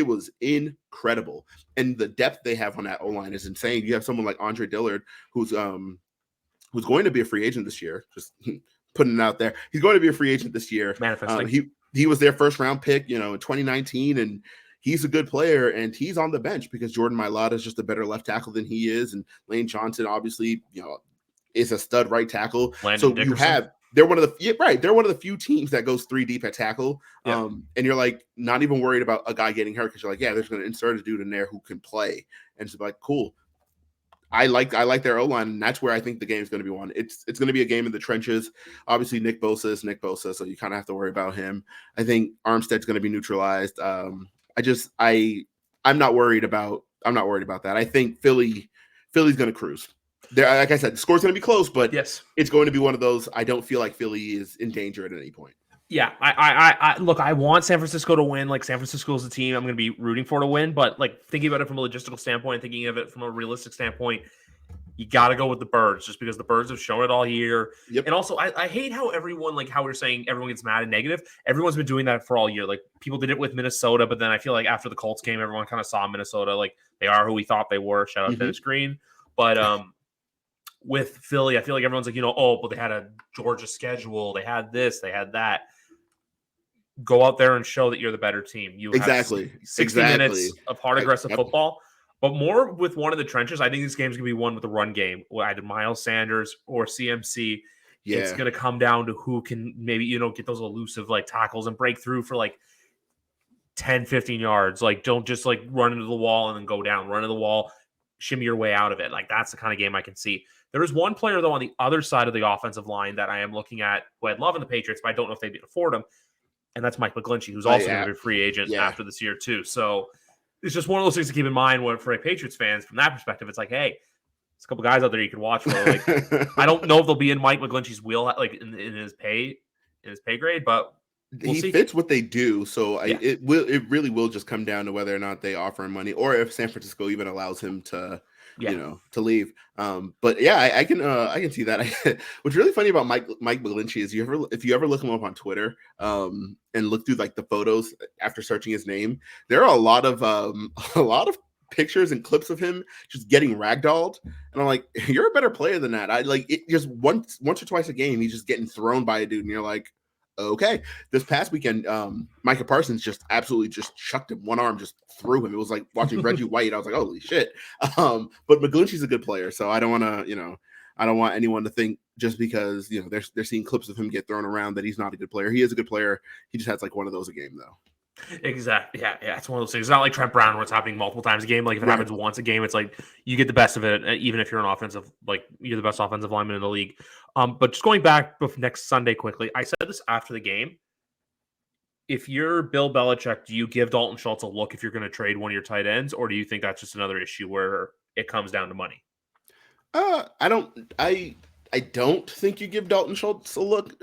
[SPEAKER 2] incredible. And the depth they have on that O-line is insane. You have someone like Andre Dillard, who's going to be a free agent this year. Just putting it out there. He's going to be a free agent this year.
[SPEAKER 1] Manifesting.
[SPEAKER 2] He was their first round pick, in 2019, and he's a good player, and he's on the bench because Jordan Mailata is just a better left tackle than he is, and Lane Johnson obviously, is a stud right tackle.
[SPEAKER 1] Landon
[SPEAKER 2] so
[SPEAKER 1] Dickerson.
[SPEAKER 2] they're one of the few teams that goes 3 deep at tackle. And you're like not even worried about a guy getting hurt, because you're like, yeah, they're just going to insert a dude in there who can play, and it's like, cool. I like their O-line, and that's where I think the game is going to be won. It's going to be a game in the trenches. Obviously, Nick Bosa is Nick Bosa, so you kind of have to worry about him. I think Armstead's going to be neutralized. I'm not worried about that. I think Philly's going to cruise. Like I said, the score's going to be close, but it's going to be one of those. I don't feel like Philly is in danger at any point.
[SPEAKER 1] Yeah, I look, I want San Francisco to win. Like, San Francisco is the team I'm going to be rooting for to win. But like, thinking about it from a logistical standpoint, thinking of it from a realistic standpoint, you got to go with the Birds, just because the Birds have shown it all year.
[SPEAKER 2] Yep.
[SPEAKER 1] And also, I hate how everyone, like how we're saying, everyone gets mad and negative. Everyone's been doing that for all year. Like, people did it with Minnesota, but then I feel like after the Colts game, everyone kind of saw Minnesota like they are who we thought they were. Shout out Dennis Green. But with Philly, I feel like everyone's like, but they had a Georgia schedule. They had this, they had that. Go out there and show that you're the better team. You have 60 minutes of hard, aggressive football, but more with one of the trenches. I think this game's going to be won with the run game, either Miles Sanders or CMC. Yeah. It's going to come down to who can maybe, get those elusive like tackles and break through for like 10, 15 yards. Like, don't just like run into the wall and then go down. Run into the wall, shimmy your way out of it. Like, that's the kind of game I can see. There is one player, though, on the other side of the offensive line that I am looking at, who I'd love in the Patriots, but I don't know if they'd afford him. And that's Mike McGlinchey, who's also going to be a free agent after this year, too. So it's just one of those things to keep in mind for Patriots fans. From that perspective, it's like, hey, there's a couple guys out there you can watch for. Like, I don't know if they'll be in Mike McGlinchey's wheel, like in his pay grade, but
[SPEAKER 2] he fits what they do. So it really will just come down to whether or not they offer him money, or if San Francisco even allows him to to leave. But yeah, I can see that. What's really funny about Mike McGlinchey is if you ever look him up on Twitter and look through like the photos after searching his name, there are a lot of pictures and clips of him just getting ragdolled, and I'm like, you're a better player than that. I like it. Just once or twice a game, he's just getting thrown by a dude, and you're like, okay. This past weekend, Micah Parsons just absolutely just chucked him. One arm just threw him. It was like watching Reggie White. I was like, holy shit. But McGlinchey's a good player, so I don't want to, I don't want anyone to think just because they're seeing clips of him get thrown around that he's not a good player. He is a good player. He just has like one of those a game though.
[SPEAKER 1] Exactly. Yeah. It's one of those things. It's not like Trent Brown where it's happening multiple times a game. Like if it happens once a game, it's like you get the best of it, even if you're an offensive, like you're the best offensive lineman in the league. But just going back next Sunday quickly, I said this after the game. If you're Bill Belichick, do you give Dalton Schultz a look if you're going to trade one of your tight ends, or do you think that's just another issue where it comes down to money?
[SPEAKER 2] I don't think you give Dalton Schultz a look.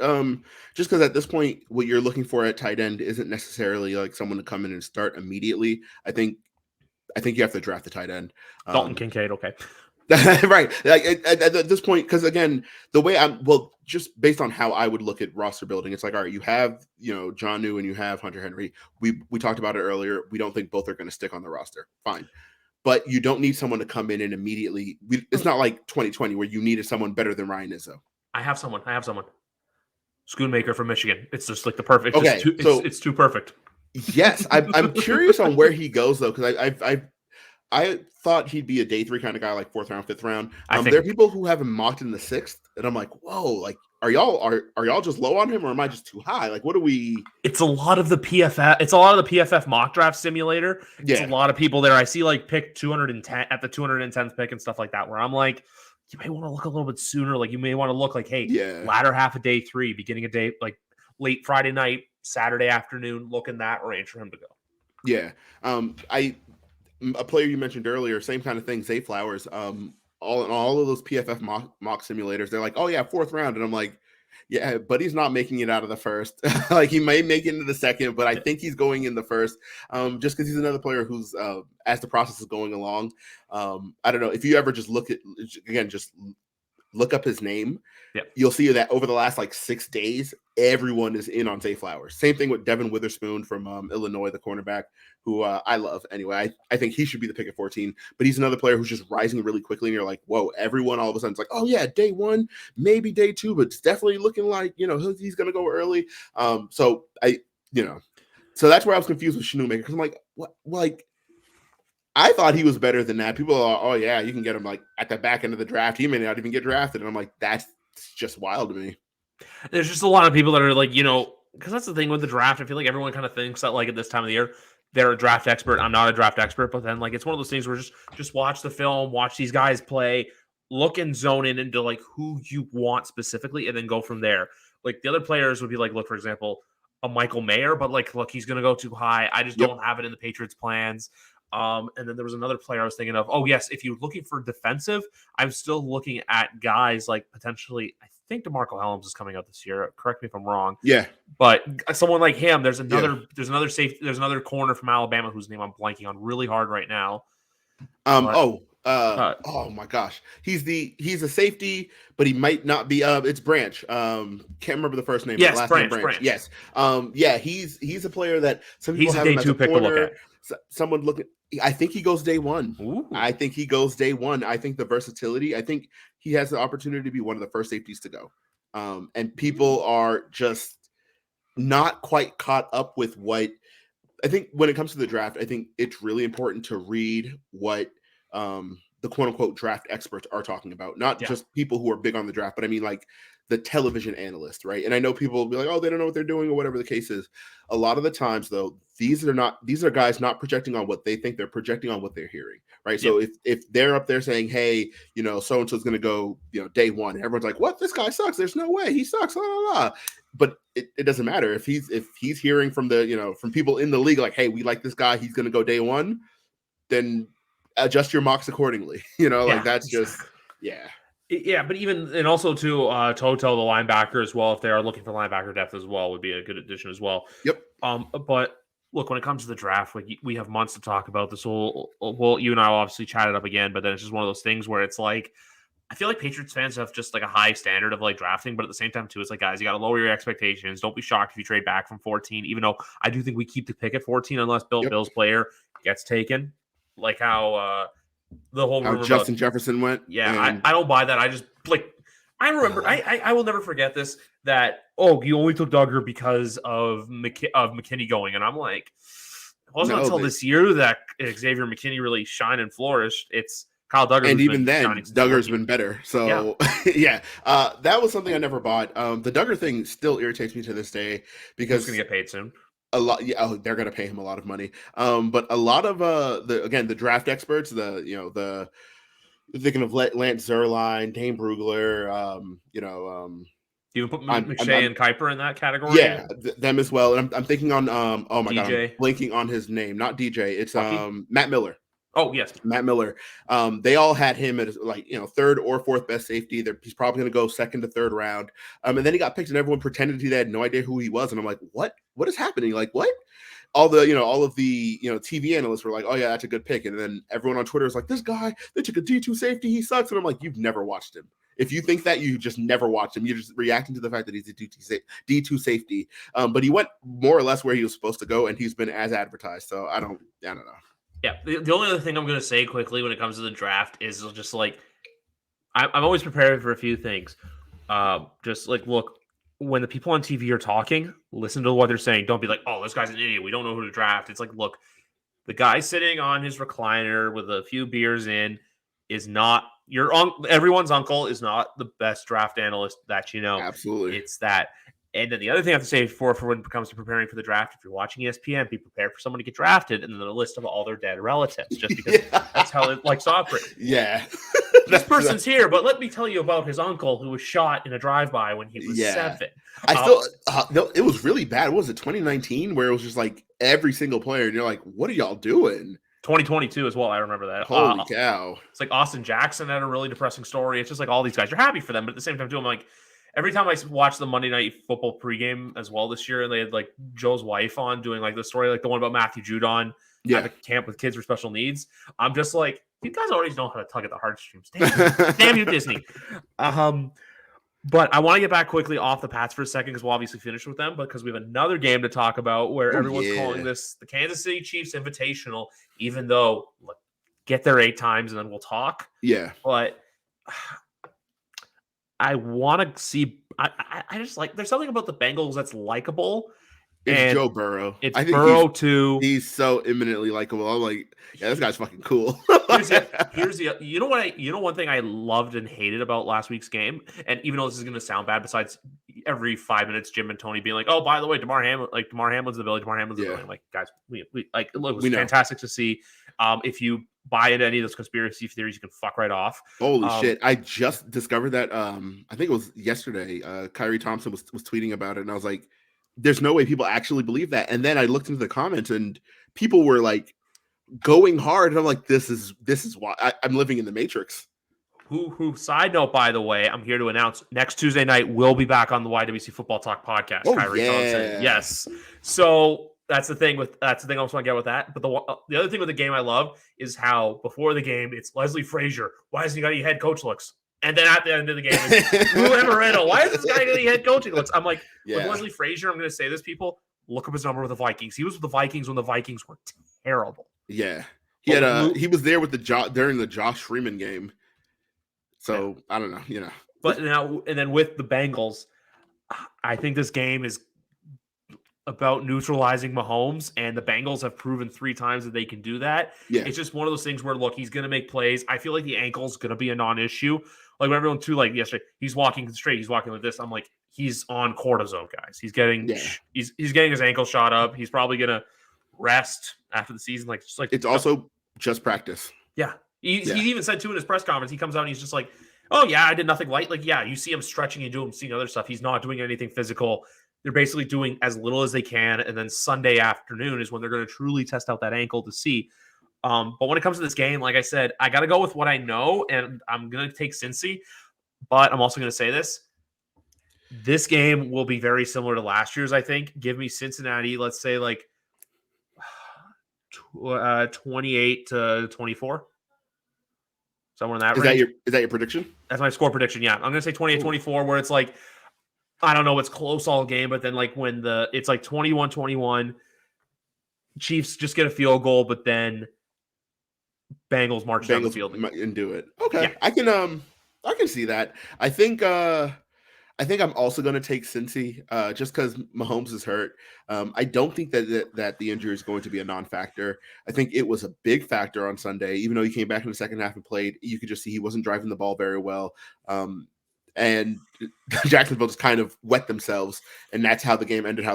[SPEAKER 2] Just because at this point, what you're looking for at tight end isn't necessarily like someone to come in and start immediately. I think you have to draft the tight end.
[SPEAKER 1] Dalton Kincaid, okay.
[SPEAKER 2] Right. Like at this point, because again, the way just based on how I would look at roster building, it's like, all right, you have, John New and you have Hunter Henry. We talked about it earlier. We don't think both are going to stick on the roster. Fine. But you don't need someone to come in and immediately. It's not like 2020 where you needed someone better than Ryan Izzo.
[SPEAKER 1] I have someone. Schoonmaker from Michigan. It's just like the perfect.
[SPEAKER 2] Okay,
[SPEAKER 1] it's too perfect.
[SPEAKER 2] Yes, I'm curious on where he goes though, because I thought he'd be a day 3 kind of guy, like 4th round, 5th round. There are people who have him mocked in the 6th, and I'm like, whoa, like, are y'all just low on him, or am I just too high? Like, what do we?
[SPEAKER 1] It's a lot of the PFF. It's a lot of the PFF mock draft simulator.
[SPEAKER 2] Yeah.
[SPEAKER 1] It's a lot of people there. I see like pick 210 at the 210th pick and stuff like that, where I'm like, you may want to look a little bit sooner. Like, you may want to look like, hey, latter half of day 3, beginning of day, like late Friday night, Saturday afternoon, look in that range for him to go.
[SPEAKER 2] Yeah. A player you mentioned earlier, same kind of thing, Zay Flowers. All of those PFF mock simulators, they're like, oh yeah, 4th round, and I'm like, yeah, but he's not making it out of the 1st. Like, he may make it into the 2nd, but I think he's going in the 1st. Just because he's another player who's as the process is going along. I don't know if you ever just look up his name.
[SPEAKER 1] Yep.
[SPEAKER 2] You'll see that over the last like 6 days, everyone is in on Zay Flowers. Same thing with Devin Witherspoon from Illinois, the cornerback, who I love. Anyway, I think he should be the pick at 14, but he's another player who's just rising really quickly. And you're like, whoa, everyone all of a sudden is like, oh yeah, day 1, maybe day 2, but it's definitely looking like, he's going to go early. So that's where I was confused with Schoonmaker, because I'm like, what? Like, I thought he was better than that. People are, oh yeah, you can get him like at the back end of the draft. He may not even get drafted. And I'm like, that's just wild to me.
[SPEAKER 1] There's just a lot of people that are like, because that's the thing with the draft. I feel like everyone kind of thinks that like at this time of the year, they're a draft expert. I'm not a draft expert, but then like it's one of those things where just watch the film, watch these guys play, look and zone in into like who you want specifically, and then go from there. Like the other players would be like, look, for example, a Michael Mayer, but like, look, he's going to go too high. I just don't have it in the Patriots' plans. And then there was another player I was thinking of. Oh, yes, if you're looking for defensive, I'm still looking at guys like potentially, I think DeMarco Hellams is coming out this year. Correct me if I'm wrong.
[SPEAKER 2] Yeah.
[SPEAKER 1] But someone like him, there's another corner from Alabama whose name I'm blanking on really hard right now.
[SPEAKER 2] Oh my gosh. He's a safety, but he might not be it's Branch. Can't remember the first name.
[SPEAKER 1] Yes,
[SPEAKER 2] last
[SPEAKER 1] Branch.
[SPEAKER 2] name Branch. Yes. Yeah, he's a player that some people
[SPEAKER 1] he's
[SPEAKER 2] have
[SPEAKER 1] a day
[SPEAKER 2] him as
[SPEAKER 1] 2
[SPEAKER 2] a
[SPEAKER 1] pick
[SPEAKER 2] corner.
[SPEAKER 1] to look at.
[SPEAKER 2] Someone looking, I think he goes day 1.
[SPEAKER 1] Ooh.
[SPEAKER 2] I think he goes day 1. I think the versatility, I think he has the opportunity to be one of the first safeties to go. And people are just not quite caught up with what I think when it comes to the draft. I think it's really important to read what the quote unquote draft experts are talking about, not just people who are big on the draft, but I mean like the television analyst, right? And I know people will be like, oh, they don't know what they're doing or whatever the case is. A lot of the times though, these are guys not projecting on what they think, they're projecting on what they're hearing, right? So if they're up there saying, hey, so-and-so's going to go, day 1, and everyone's like, what? This guy sucks. There's no way he sucks. Blah, blah, blah. But it doesn't matter if he's hearing from from people in the league, like, hey, we like this guy, he's going to go day 1, then adjust your mocks accordingly. That's just,
[SPEAKER 1] Yeah, but and also too, Toto, the linebacker as well, if they are looking for linebacker depth as well, would be a good addition as well.
[SPEAKER 2] Yep.
[SPEAKER 1] But look, when it comes to the draft, like we have months to talk about this. Well, you and I will obviously chat it up again, but then it's just one of those things where it's like, I feel like Patriots fans have just like a high standard of like drafting, but at the same time too, it's like, guys, you got to lower your expectations. Don't be shocked if you trade back from 14, even though I do think we keep the pick at 14 unless Bill's player gets taken, like how the whole
[SPEAKER 2] how Justin Jefferson went.
[SPEAKER 1] Yeah, I don't buy that. I just like I remember I will never forget this, that you only took Duggar because of McKinney going, and I'm like, it wasn't until this year that Xavier McKinney really shined and flourished. It's Kyle Duggar,
[SPEAKER 2] and even then Duggar's been better. So that was something I never bought. The Duggar thing still irritates me to this day because
[SPEAKER 1] he's gonna get paid soon.
[SPEAKER 2] A lot, they're gonna pay him a lot of money. But a lot of the draft experts, thinking of Lance Zierlein, Dane Brugler,
[SPEAKER 1] do you put McShay and Kuiper in that category?
[SPEAKER 2] Yeah, them as well. And I'm thinking on oh my
[SPEAKER 1] DJ.
[SPEAKER 2] God, I'm blinking on his name, not DJ. It's
[SPEAKER 1] Bucky?
[SPEAKER 2] Matt Miller.
[SPEAKER 1] Oh, yes.
[SPEAKER 2] Matt Miller. They all had him as like, third or fourth best safety. He's probably going to go second to third round. And then he got picked and everyone pretended he had no idea who he was. And I'm like, what is happening? Like, what? All of the TV analysts were like, oh yeah, that's a good pick. And then everyone on Twitter is like, this guy, they took a D2 safety. He sucks. And I'm like, you've never watched him. If you think that, you just never watched him. You're just reacting to the fact that he's a D2 safety. But he went more or less where he was supposed to go, and he's been as advertised. So I don't know.
[SPEAKER 1] Yeah, the only other thing I'm going to say quickly when it comes to the draft is just like I'm always prepared for a few things. Just like, look, when the people on TV are talking, listen to what they're saying. Don't be like, oh, this guy's an idiot. We don't know who to draft. It's like, look, the guy sitting on his recliner with a few beers in is not everyone's uncle is not the best draft analyst that you know.
[SPEAKER 2] Absolutely.
[SPEAKER 1] It's that. And then the other thing I have to say for when it comes to preparing for the draft, if you're watching ESPN, be prepared for someone to get drafted and then a list of all their dead relatives, just because that's how it likes to operate.
[SPEAKER 2] Yeah.
[SPEAKER 1] This person's here, but let me tell you about his uncle who was shot in a drive-by when he was 7.
[SPEAKER 2] It was really bad. What was it, 2019, where it was just like every single player, and you're like, what are y'all doing?
[SPEAKER 1] 2022 as well. I remember that.
[SPEAKER 2] Holy cow.
[SPEAKER 1] It's like Austin Jackson had a really depressing story. It's just like all these guys. You're happy for them, but at the same time, too, I'm like, every time I watch the Monday Night Football pregame as well this year, and they had like Joe's wife on doing like the story, like the one about Matthew Judon at the camp with kids with special needs. I'm just like, you guys always know how to tug at the heartstrings. Damn you, Disney. But I want to get back quickly off the Pats for a second because we'll obviously finish with them, because we have another game to talk about where everyone's calling this the Kansas City Chiefs Invitational, even though get there 8 times and then we'll talk.
[SPEAKER 2] Yeah.
[SPEAKER 1] But I want to see. I just like. There's something about the Bengals that's likable.
[SPEAKER 2] It's Joe Burrow.
[SPEAKER 1] It's Burrow too.
[SPEAKER 2] He's so eminently likable. I'm like, yeah, this guy's fucking cool.
[SPEAKER 1] here's the. You know what? One thing I loved and hated about last week's game, and even though this is going to sound bad, besides every 5 minutes, Jim and Tony being like, "Oh, by the way, Damar Hamlin's the Billy. Damar Hamlin's the Billy." I'm like, guys, we like. Look, it was fantastic to see. If you buy into any of those conspiracy theories, you can fuck right off.
[SPEAKER 2] Holy shit. I just discovered that I think it was yesterday. Kyrie Thompson was tweeting about it, and I was like, there's no way people actually believe that. And then I looked into the comments and people were like going hard, and I'm like, this is why I'm living in the Matrix.
[SPEAKER 1] Who side note, by the way, I'm here to announce next Tuesday night we'll be back on the YWC Football Talk podcast. Kyrie Thompson. Yes. So that's the thing I also want to get with that. But the other thing with the game I love is how before the game it's Leslie Frazier. Why hasn't he got any head coach looks? And then at the end of the game, it's Lou Lamoriello. Why is this guy getting head coaching looks? I'm like, with Leslie Frazier, I'm going to say this, people, look up his number with the Vikings. He was with the Vikings when the Vikings were terrible.
[SPEAKER 2] Yeah. He was there with during the Josh Freeman game. So I don't know,
[SPEAKER 1] But now, and then with the Bengals, I think this game is about neutralizing Mahomes, and the Bengals have proven 3 times that they can do that.
[SPEAKER 2] Yeah.
[SPEAKER 1] It's just one of those things where, look, he's going to make plays. I feel like the ankle's going to be a non-issue. Like when everyone too, like yesterday, he's walking straight. He's walking like this. I'm like, he's on cortisone, guys. He's getting he's getting his ankle shot up. He's probably going to rest after the season. Like
[SPEAKER 2] it's also just practice.
[SPEAKER 1] Yeah. He even said too in his press conference, he comes out and he's just like, oh yeah, I did nothing light. Like, yeah, you see him stretching and doing seeing other stuff. He's not doing anything physical. They're basically doing as little as they can. And then Sunday afternoon is when they're going to truly test out that ankle to see. But when it comes to this game, like I said, I got to go with what I know, and I'm going to take Cincy. But I'm also going to say this. This game will be very similar to last year's, I think. Give me Cincinnati, let's say like 28-24. Somewhere in that range.
[SPEAKER 2] Is that your prediction?
[SPEAKER 1] That's my score prediction, yeah. I'm going to say 28-24, where it's like, I don't know, it's close all game, but then like when it's like 21-21, Chiefs just get a field goal, but then Bengals march down the field
[SPEAKER 2] and do it. Okay. Yeah. I can see that. I think I'm also going to take Cincy just because Mahomes is hurt. I don't think that the injury is going to be a non-factor. I think it was a big factor on Sunday. Even though he came back in the second half and played, you could just see he wasn't driving the ball very well. And Jacksonville just kind of wet themselves, and that's how the game ended.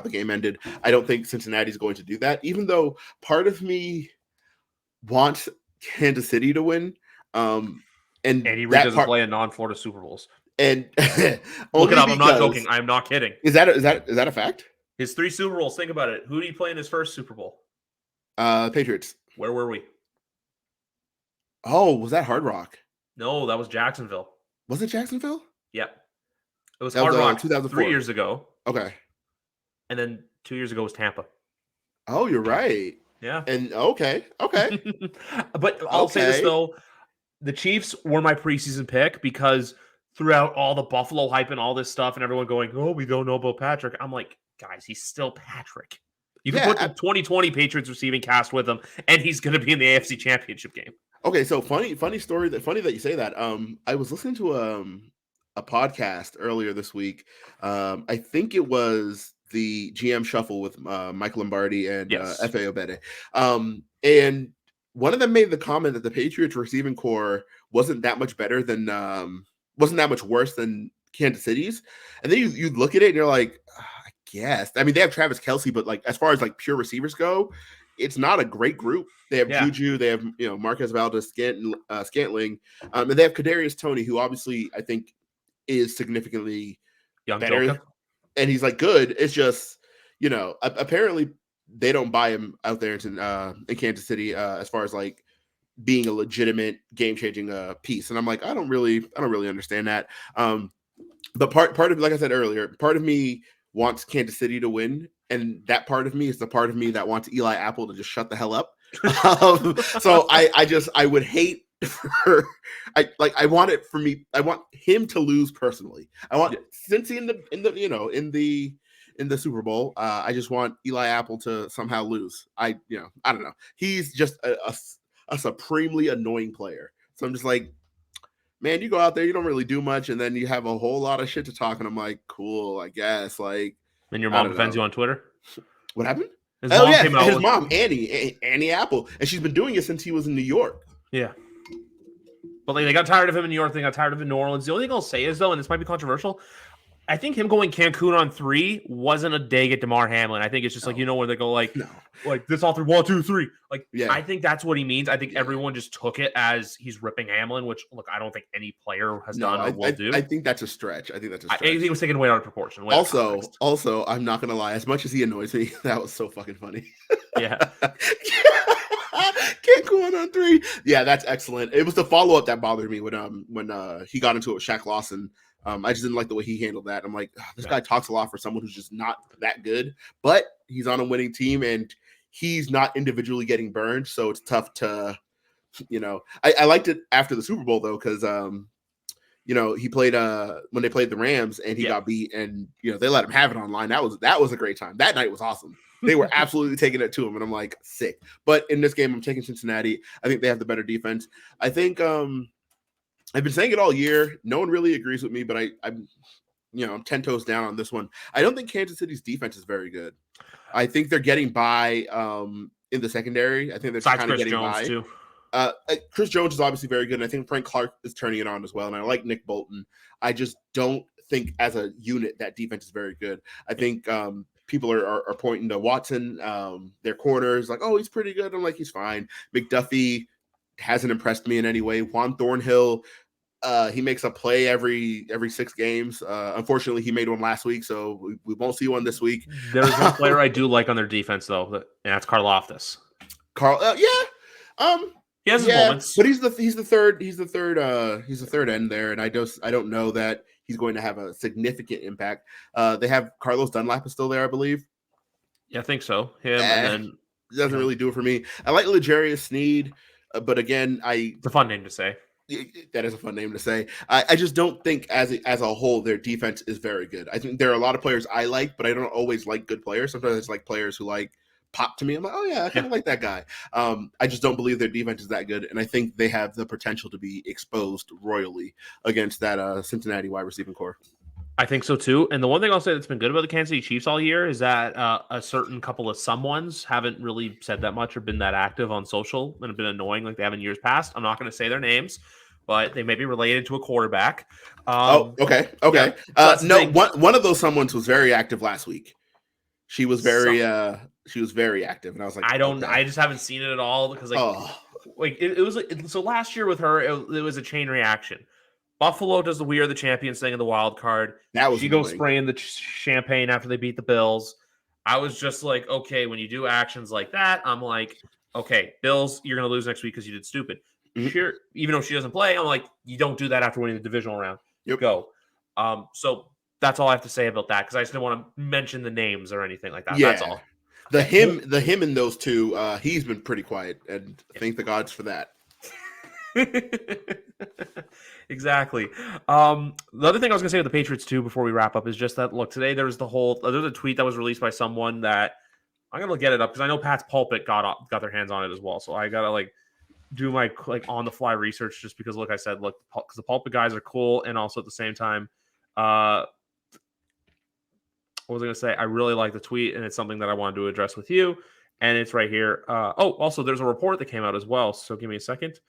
[SPEAKER 2] I don't think Cincinnati's going to do that, even though part of me wants Kansas City to win. And
[SPEAKER 1] Andy Reid doesn't play in non-Florida Super Bowls.
[SPEAKER 2] And
[SPEAKER 1] look it up. I'm not joking. I'm not kidding.
[SPEAKER 2] Is that a fact?
[SPEAKER 1] His 3 Super Bowls. Think about it. Who did he play in his first Super Bowl?
[SPEAKER 2] Patriots.
[SPEAKER 1] Where were we?
[SPEAKER 2] Oh, was that Hard Rock?
[SPEAKER 1] No, that was Jacksonville.
[SPEAKER 2] Was it Jacksonville?
[SPEAKER 1] Yep. It was
[SPEAKER 2] That was
[SPEAKER 1] Hard Rock 3
[SPEAKER 2] 2004.
[SPEAKER 1] years ago,
[SPEAKER 2] Okay.
[SPEAKER 1] and then 2 years ago was Tampa.
[SPEAKER 2] Oh, you're right.
[SPEAKER 1] Yeah.
[SPEAKER 2] And okay, okay,
[SPEAKER 1] But I'll say this,
[SPEAKER 2] okay.
[SPEAKER 1] though. The Chiefs were my preseason pick because throughout all the Buffalo hype and all this stuff and everyone going, oh, we don't know about Patrick. I'm like, guys, he's still Patrick. You can
[SPEAKER 2] Yeah.
[SPEAKER 1] put the 2020 Patriots receiving cast with him, and he's going to be in the AFC Championship game.
[SPEAKER 2] Okay. So funny story. Funny that you say that. I was listening to a podcast earlier this week. I think it was the GM Shuffle with Mike Lombardi and
[SPEAKER 1] Yes.
[SPEAKER 2] F.A. Obede. And one of them made the comment that the Patriots receiving core wasn't that much better than wasn't that much worse than Kansas City's. And then you look at it and you're like, I guess. I mean, they have Travis Kelce, but like as far as like pure receivers go, it's not a great group. They have Juju, they have Marquez Valdez, Scantling, and they have Kadarius Toney, who obviously I think is significantly
[SPEAKER 1] Young
[SPEAKER 2] better,
[SPEAKER 1] Joker.
[SPEAKER 2] and he's like good. It's just apparently they don't buy him out there in Kansas City as far as like being a legitimate game changing piece. And I'm like, I don't really understand that. But part of, like I said earlier, part of me wants Kansas City to win, and that part of me is the part of me that wants Eli Apple to just shut the hell up. So I would hate for I want it for me. I want him to lose personally. I want Cincy in the Super Bowl. I just want Eli Apple to somehow lose. I don't know. He's just a supremely annoying player. So I'm just like, man, you go out there, you don't really do much, and then you have a whole lot of shit to talk, and I'm like, cool, I guess. Like,
[SPEAKER 1] and your mom defends you on Twitter?
[SPEAKER 2] What happened?
[SPEAKER 1] His mom came out
[SPEAKER 2] his mom, Annie Apple, and she's been doing it since he was in New York.
[SPEAKER 1] Yeah. But like they got tired of him in New York, they got tired of him in New Orleans. The only thing I'll say is, though, and this might be controversial, I think him going Cancun on 3 wasn't a dig at DeMar Hamlin. I think it's just like, where they go like this all through 1, 2, 3. Like, I think that's what he means. I think everyone just took it as he's ripping Hamlin, which look, I don't think any player has done or will do.
[SPEAKER 2] I think that's a stretch. I think
[SPEAKER 1] it was taken way out of proportion.
[SPEAKER 2] Also, I'm not gonna lie. As much as he annoys me, that was so fucking funny.
[SPEAKER 1] Yeah.
[SPEAKER 2] Cancun on 3. Yeah, that's excellent. It was the follow up that bothered me when he got into it with Shaq Lawson. I just didn't like the way he handled that. I'm like, this guy talks a lot for someone who's just not that good, but he's on a winning team and he's not individually getting burned. So it's tough to, I liked it after the Super Bowl though, because, he played when they played the Rams and he got beat and, they let him have it online. That was a great time. That night was awesome. They were absolutely taking it to him. And I'm like, sick. But in this game, I'm taking Cincinnati. I think they have the better defense. I think, I've been saying it all year. No one really agrees with me, but I'm 10 toes down on this one. I don't think Kansas City's defense is very good. I think they're getting by in the secondary. I think they're kind of getting by. Too. Chris Jones is obviously very good, and I think Frank Clark is turning it on as well. And I like Nick Bolton. I just don't think as a unit that defense is very good. I think people are pointing to Watson, their corners, like, oh, he's pretty good. I'm like, he's fine. McDuffie hasn't impressed me in any way. Juan Thornhill, he makes a play every 6 games. Unfortunately, he made one last week, so we won't see one this week.
[SPEAKER 1] There's one player I do like on their defense, though, and that's Karlaftis. He has his moments,
[SPEAKER 2] but he's the third end there, and I don't know that he's going to have a significant impact. They have Carlos Dunlap is still there, I believe.
[SPEAKER 1] Yeah, I think so. Him, and then
[SPEAKER 2] doesn't really do it for me. I like L'Jarius Sneed, but again,
[SPEAKER 1] it's a fun name to say.
[SPEAKER 2] That is a fun name to say. I just don't think as a whole their defense is very good. I think there are a lot of players I like, but I don't always like good players. Sometimes it's like players who like pop to me. I'm like, oh yeah, I kind of like that guy. I just don't believe their defense is that good, and I think they have the potential to be exposed royally against that Cincinnati wide receiving core.
[SPEAKER 1] I think so too. And the one thing I'll say that's been good about the Kansas City Chiefs all year is that a certain couple of someones haven't really said that much or been that active on social and have been annoying like they have in years past. I'm not going to say their names, but they may be related to a quarterback.
[SPEAKER 2] Okay. Yeah, no, one of those someones was very active last week. She was very active, and I was like,
[SPEAKER 1] I just haven't seen it at all because it was like so last year with her it was a chain reaction. Buffalo does the "We Are the Champions" thing in the wild card. She goes spraying the champagne after they beat the Bills. I was just like, okay, when you do actions like that, I'm like, okay, Bills, you're going to lose next week because you did stupid.
[SPEAKER 2] Mhm.
[SPEAKER 1] Sure, even though she doesn't play, I'm like, you don't do that after winning the divisional round.
[SPEAKER 2] Yep.
[SPEAKER 1] Go. So that's all I have to say about that because I just didn't want to mention the names or anything like that. That's
[SPEAKER 2] Yeah.
[SPEAKER 1] all.
[SPEAKER 2] The
[SPEAKER 1] Okay.
[SPEAKER 2] him and those two, he's been pretty quiet, and thank the gods for that.
[SPEAKER 1] Exactly. The other thing I was gonna say with the Patriots too before we wrap up is just that look, today there's a tweet that was released by someone that I'm gonna get it up because I know Pat's Pulpit got their hands on it as well. So I gotta like do my like on the fly research just because like I said, look, because the Pulpit guys are cool and also at the same time, what was I gonna say? I really like the tweet and it's something that I wanted to address with you. And it's right here. Also, there's a report that came out as well. So give me a second.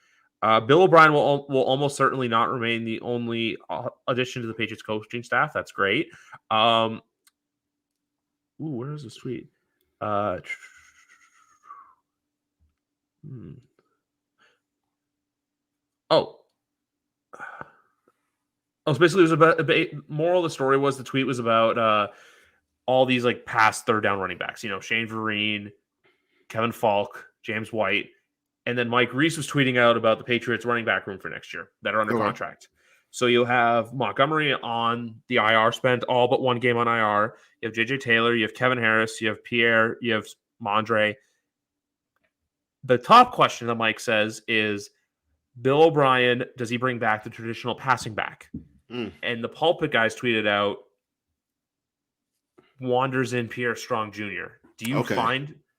[SPEAKER 1] Bill O'Brien will almost certainly not remain the only addition to the Patriots coaching staff. That's great. Where is this tweet? Uh, hmm. Oh, so basically, it was about moral of the story was the tweet was about all these like past third down running backs. You know, Shane Vereen, Kevin Falk, James White, and then Mike Reese was tweeting out about the Patriots running back room for next year that are under
[SPEAKER 2] Okay.
[SPEAKER 1] contract. So you'll have Montgomery on the IR, spent all but one game on IR. You have JJ Taylor, you have Kevin Harris, you have Pierre, you have Mondre. The top question that Mike says is Bill O'Brien, does he bring back the traditional passing back? And the Pulpit guys tweeted out, wanders in Pierre Strong Jr. Do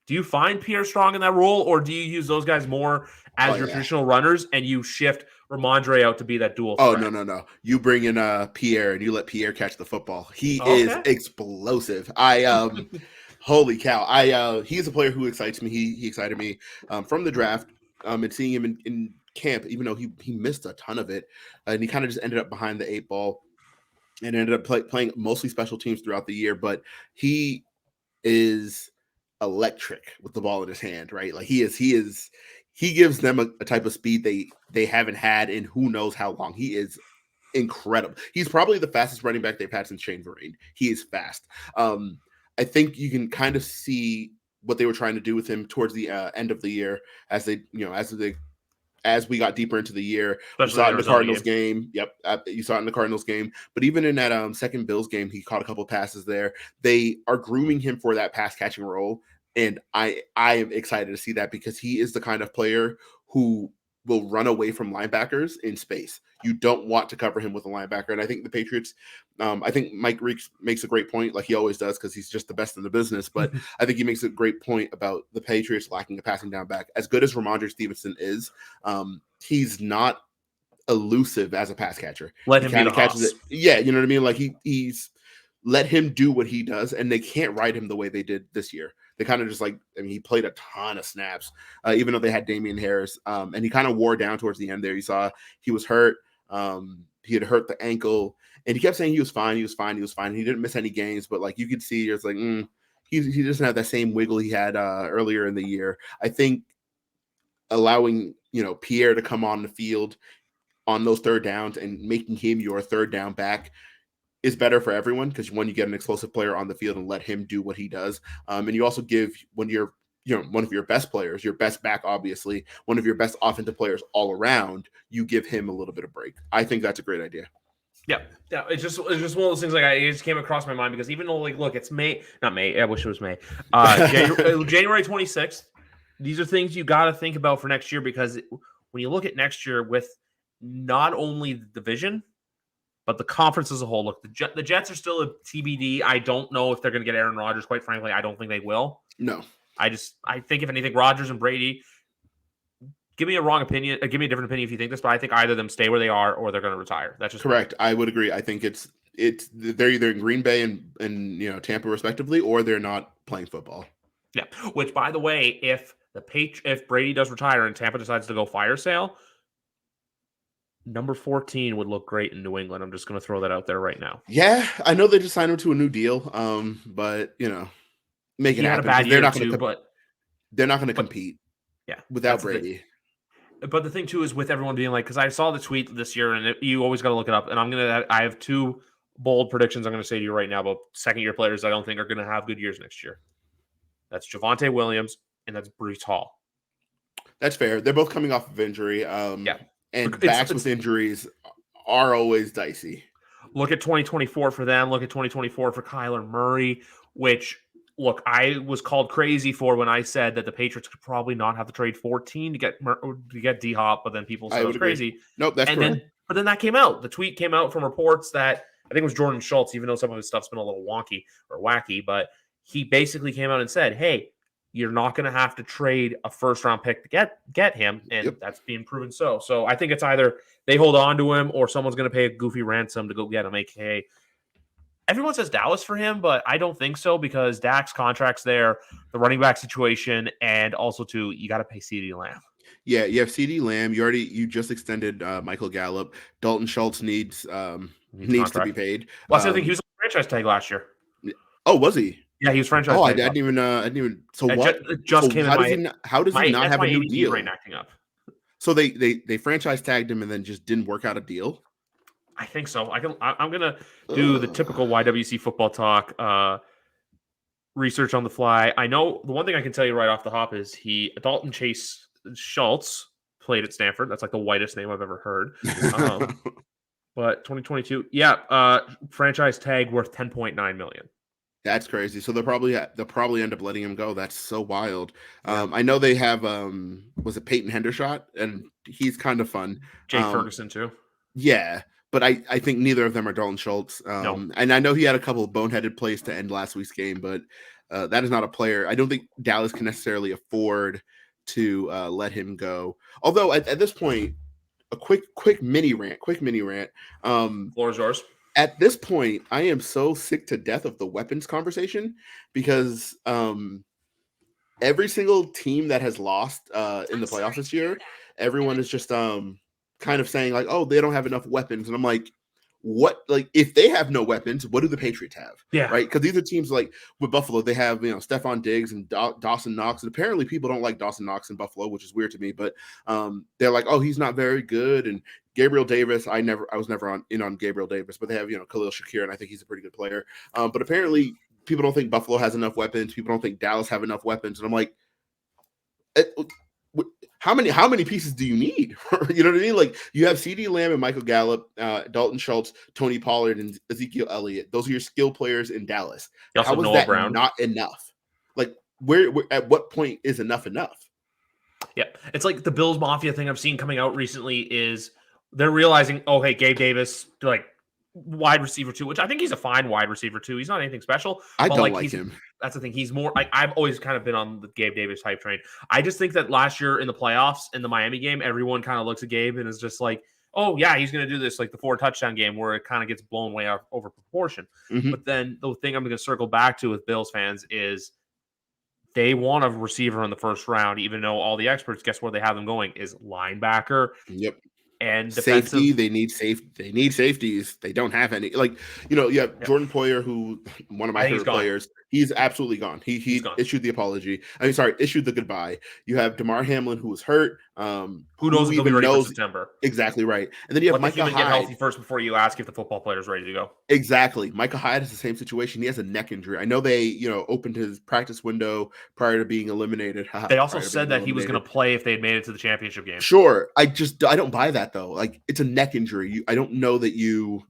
[SPEAKER 1] you find Pierre Strong in that role, or do you use those guys more as your traditional runners and you shift Ramondre out to be that dual threat?
[SPEAKER 2] No. You bring in Pierre and you let Pierre catch the football. He is
[SPEAKER 1] Okay.
[SPEAKER 2] explosive. Holy cow. He's a player who excites me. He excited me from the draft. And seeing him in camp, even though he missed a ton of it, and he kind of just ended up behind the 8 ball and ended up playing mostly special teams throughout the year. But he is electric with the ball in his hand, right? Like he gives them a type of speed they haven't had in who knows how long. He is incredible. He's probably the fastest running back they've had since Shane Vereen. He is fast. I think you can kind of see what they were trying to do with him towards the end of the year as as we got deeper into the year.
[SPEAKER 1] Especially
[SPEAKER 2] we saw it in the Cardinals
[SPEAKER 1] game.
[SPEAKER 2] Yep, you saw it in the Cardinals game. But even in that second Bills game, he caught a couple passes there. They are grooming him for that pass catching role, and I am excited to see that because he is the kind of player who will run away from linebackers in space. You don't want to cover him with a linebacker, and I think the Patriots. I think Mike Reeks makes a great point, like he always does, because he's just the best in the business. But I think he makes a great point about the Patriots lacking a passing down back. As good as Ramondre Stevenson is, he's not elusive as a pass catcher.
[SPEAKER 1] Let
[SPEAKER 2] He
[SPEAKER 1] him be
[SPEAKER 2] kind
[SPEAKER 1] the
[SPEAKER 2] of catches
[SPEAKER 1] Haas.
[SPEAKER 2] it. Yeah, you know what I mean? Like he's let him do what he does, and they can't ride him the way they did this year. They kind of just he played a ton of snaps, even though they had Damian Harris, and he kind of wore down towards the end there. You saw he was hurt. He had hurt the ankle, and he kept saying he was fine. He was fine. He was fine. He didn't miss any games, but like you could see, it's like he doesn't have that same wiggle he had earlier in the year. I think allowing Pierre to come on the field on those third downs and making him your third down back is better for everyone because when you get an explosive player on the field and let him do what he does, and you also give when you're one of your best players, your best back, obviously one of your best offensive players all around, you give him a little bit of break. I think that's a great idea.
[SPEAKER 1] Yeah. It's just one of those things. Like it just came across my mind because even though look, it's not May. I wish it was May. January 26th. These are things you got to think about for next year because when you look at next year with not only the division but the conference as a whole. Look, the Jets are still a TBD. I don't know if they're going to get Aaron Rodgers. Quite frankly, I don't think they will.
[SPEAKER 2] No.
[SPEAKER 1] I think if anything, Rodgers and Brady. Give me a wrong opinion. Give me a different opinion if you think this, but I think either of them stay where they are or they're going to retire. That's just
[SPEAKER 2] correct. I would agree. I think they're either in Green Bay and Tampa respectively, or they're not playing football.
[SPEAKER 1] Yeah. Which, by the way, if Brady does retire and Tampa decides to go fire sale, number 14 would look great in New England. I'm just going to throw that out there right now.
[SPEAKER 2] Yeah, I know they just signed him to a new deal. But make it happen. They're not going to compete.
[SPEAKER 1] Yeah,
[SPEAKER 2] without Brady.
[SPEAKER 1] But the thing too is with everyone being like, because I saw the tweet this year, and you always got to look it up. And I have two bold predictions I'm going to say to you right now about second-year players I don't think are going to have good years next year. That's Javonte Williams and that's Breece Hall.
[SPEAKER 2] That's fair. They're both coming off of injury.
[SPEAKER 1] Yeah.
[SPEAKER 2] And
[SPEAKER 1] It's
[SPEAKER 2] backs with injuries are always dicey.
[SPEAKER 1] Look at 2024 for them. Look at 2024 for Kyler Murray, which, look, I was called crazy for when I said that the Patriots could probably not have to trade 14 to get D-Hop, but then people said I was
[SPEAKER 2] agree.
[SPEAKER 1] crazy.
[SPEAKER 2] Nope, that's correct.
[SPEAKER 1] But then that came out. The tweet came out from reports that I think it was Jordan Schultz, even though some of his stuff's been a little wonky or wacky, but he basically came out and said, hey, you're not going to have to trade a first-round pick to get him, and that's being proven so. So I think it's either they hold on to him or someone's going to pay a goofy ransom to go get him, a.k.a. Everyone says Dallas for him, but I don't think so because Dak's contract's there, the running back situation, and also, too, you got to pay CeeDee Lamb.
[SPEAKER 2] Yeah, you have CeeDee Lamb. You just extended Michael Gallup. Dalton Schultz needs to be paid.
[SPEAKER 1] Well, I think he was on the franchise tag last year.
[SPEAKER 2] Oh, was he?
[SPEAKER 1] Yeah, he was franchise.
[SPEAKER 2] I didn't even. So what?
[SPEAKER 1] Just came
[SPEAKER 2] how does he not have a new deal?
[SPEAKER 1] Brain acting up.
[SPEAKER 2] So they franchise tagged him and then just didn't work out a deal.
[SPEAKER 1] I think so. I'm gonna do the typical YWC football talk research on the fly. I know the one thing I can tell you right off the hop is Dalton Chase Schultz played at Stanford. That's like the whitest name I've ever heard. But 2022, franchise tag worth $10.9 million.
[SPEAKER 2] That's crazy. So they'll probably end up letting him go. That's so wild. I know they have was it Peyton Hendershot, and he's kind of fun.
[SPEAKER 1] Jake Ferguson too.
[SPEAKER 2] Yeah, but I think neither of them are Dalton Schultz. No. And I know he had a couple of boneheaded plays to end last week's game, but that is not a player. I don't think Dallas can necessarily afford to let him go. Although at this point, a quick mini rant.
[SPEAKER 1] Floor is yours.
[SPEAKER 2] At this point, I am so sick to death of the weapons conversation because every single team that has lost in the playoffs this year, everyone is just kind of saying like, oh, they don't have enough weapons. And I'm like, what? Like, if they have no weapons, what do the Patriots have?
[SPEAKER 1] Yeah.
[SPEAKER 2] Right? Because these are teams like with Buffalo, they have, Stephon Diggs and Dawson Knox. And apparently people don't like Dawson Knox in Buffalo, which is weird to me. But they're like, oh, he's not very good. And Gabriel Davis, I was never on Gabriel Davis, but they have, Khalil Shakir, and I think he's a pretty good player. But apparently people don't think Buffalo has enough weapons. People don't think Dallas have enough weapons. And I'm like, how many pieces do you need? You know what I mean? Like, you have CeeDee Lamb and Michael Gallup, Dalton Schultz, Tony Pollard, and Ezekiel Elliott. Those are your skill players in Dallas. How is that not enough? Like, where at what point is enough?
[SPEAKER 1] Yeah, it's like the Bills Mafia thing I've seen coming out recently is they're realizing, oh, hey, Gabe Davis, like wide receiver 2, which I think he's a fine wide receiver 2. He's not anything special.
[SPEAKER 2] I don't like him.
[SPEAKER 1] That's the thing. He's more. I've always kind of been on the Gabe Davis hype train. I just think that last year in the playoffs in the Miami game, everyone kind of looks at Gabe and is just like, oh yeah, he's going to do this, like the 4 touchdown game where it kind of gets blown way over proportion.
[SPEAKER 2] Mm-hmm.
[SPEAKER 1] But then the thing I'm going to circle back to with Bills fans is they want a receiver in the first round, even though all the experts, guess where they have them going, is linebacker.
[SPEAKER 2] Yep.
[SPEAKER 1] And
[SPEAKER 2] safety, they need safeties. They don't have any. Like, you have Jordan Poyer, who one of my favorite players. He's absolutely gone. He issued the apology. Issued the goodbye. You have DeMar Hamlin, who was hurt.
[SPEAKER 1] Who knows if he'll be ready for September?
[SPEAKER 2] Exactly right. And then you have Micah Hyde.
[SPEAKER 1] Get healthy first before you ask if the football player is ready to go.
[SPEAKER 2] Exactly. Micah Hyde is the same situation. He has a neck injury. I know they, opened his practice window prior to being eliminated.
[SPEAKER 1] They also said that he was going to play if they had made it to the championship game.
[SPEAKER 2] Sure. I don't buy that though. Like, it's a neck injury. I don't know that you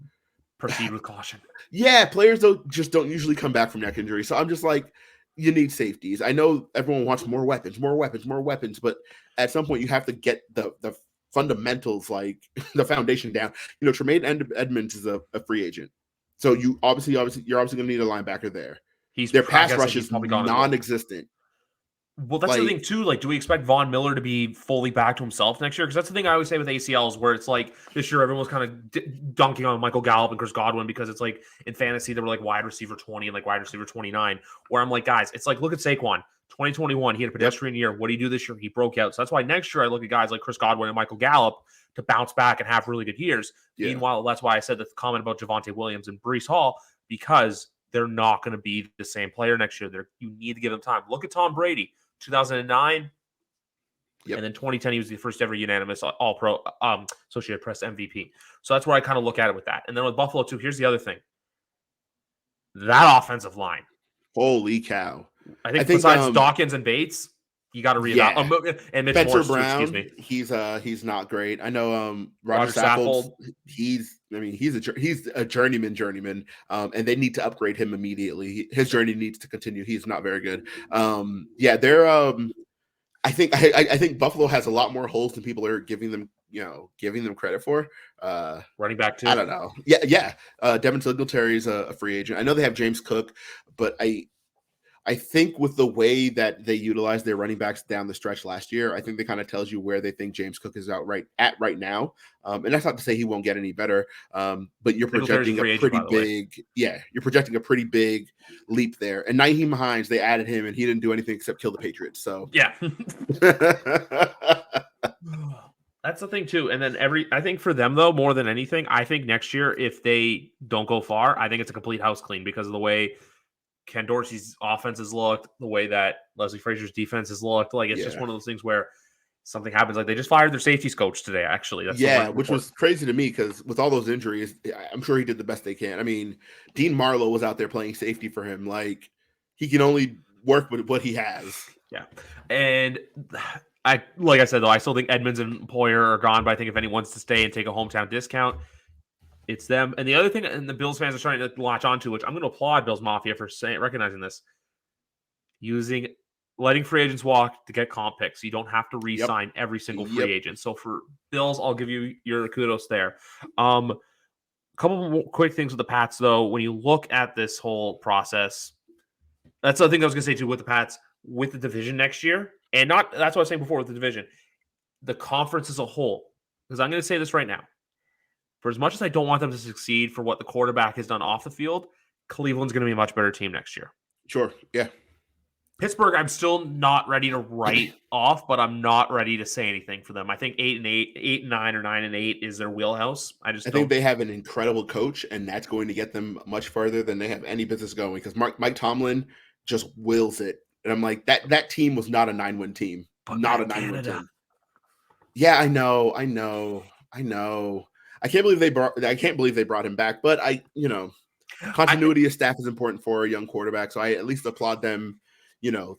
[SPEAKER 1] proceed with caution.
[SPEAKER 2] Yeah, players don't usually come back from neck injury. So I'm just like, you need safeties. I know everyone wants more weapons, but at some point you have to get the fundamentals, like the foundation down. Tremaine Edmonds is a free agent. So you're obviously going to need a linebacker there. Their pass rush is non-existent.
[SPEAKER 1] Well, that's the thing too. Like, do we expect Von Miller to be fully back to himself next year? Because that's the thing I always say with ACLs, where it's like this year everyone's kind of dunking on Michael Gallup and Chris Godwin because it's like in fantasy they were like wide receiver 20 and like wide receiver 29. Where I'm like, guys, it's like look at Saquon, 2021, he had a pedestrian year. What did he do this year? He broke out. So that's why next year I look at guys like Chris Godwin and Michael Gallup to bounce back and have really good years. Yeah. Meanwhile, that's why I said the comment about Javonte Williams and Breece Hall, because they're not going to be the same player next year. You need to give them time. Look at Tom Brady. 2009, and then 2010, he was the first ever unanimous All-Pro Associated Press MVP. So that's where I kind of look at it with that. And then with Buffalo, too, here's the other thing. That offensive line.
[SPEAKER 2] Holy cow.
[SPEAKER 1] I think besides Dawkins and Bates, You got to
[SPEAKER 2] Yeah.
[SPEAKER 1] reevaluate. And Mitch
[SPEAKER 2] Spencer
[SPEAKER 1] Morse too. Excuse
[SPEAKER 2] Brown,
[SPEAKER 1] me.
[SPEAKER 2] he's not great. I know Roger
[SPEAKER 1] Roger
[SPEAKER 2] Saffold's
[SPEAKER 1] Saffold.
[SPEAKER 2] he's a journeyman, and they need to upgrade him immediately. His journey needs to continue. He's not very good. Yeah, they're I think Buffalo has a lot more holes than people are giving them credit for.
[SPEAKER 1] Running back
[SPEAKER 2] I
[SPEAKER 1] too.
[SPEAKER 2] don't know. Yeah. Devin Singletary is a free agent. I know they have James Cook, but I think with the way that they utilized their running backs down the stretch last year, I think they kind of tells you where they think James Cook is right now. And that's not to say he won't get any better. But you're
[SPEAKER 1] Singletary's a
[SPEAKER 2] projecting a
[SPEAKER 1] free agent,
[SPEAKER 2] pretty
[SPEAKER 1] by the way.
[SPEAKER 2] you're projecting a pretty big leap there. And Nyheim Hines, they added him and he didn't do anything except kill the Patriots. So
[SPEAKER 1] Yeah. That's the thing too. And then I think for them though, more than anything, I think next year, if they don't go far, I think it's a complete house clean because of the way Ken Dorsey's offense has looked, the way that Leslie Frazier's defense has looked. Like, it's just one of those things where something happens. Like, they just fired their safeties coach today, actually. That's
[SPEAKER 2] which was crazy to me because with all those injuries, I'm sure he did the best they can. I mean, Dean Marlowe was out there playing safety for him. Like, he can only work with what he has.
[SPEAKER 1] Yeah. And like I said, though, I still think Edmonds and Poyer are gone, but I think if anyone wants to stay and take a hometown discount, it's them. And the other thing, and the Bills fans are trying to latch onto, which I'm going to applaud Bills Mafia for recognizing this, letting free agents walk to get comp picks. You don't have to re-sign every single free agent. So for Bills, I'll give you your kudos there. A couple more quick things with the Pats, though. When you look at this whole process, that's the thing I was going to say too with the Pats, with the division next year, and that's what I was saying before with the division, the conference as a whole. Because I'm going to say this right now. For as much as I don't want them to succeed for what the quarterback has done off the field, Cleveland's going to be a much better team next year.
[SPEAKER 2] Sure, yeah.
[SPEAKER 1] Pittsburgh, I'm still not ready to write off, but I'm not ready to say anything for them. I think 8-9 or 9-8 is their wheelhouse. I
[SPEAKER 2] think they have an incredible coach, and that's going to get them much further than they have any business going. Because Mike Tomlin just wills it, and I'm like that team was not a 9-win team,
[SPEAKER 1] but
[SPEAKER 2] not a 9-win team. Yeah, I know. I can't believe they brought him back, but continuity of staff is important for a young quarterback, so I at least applaud them.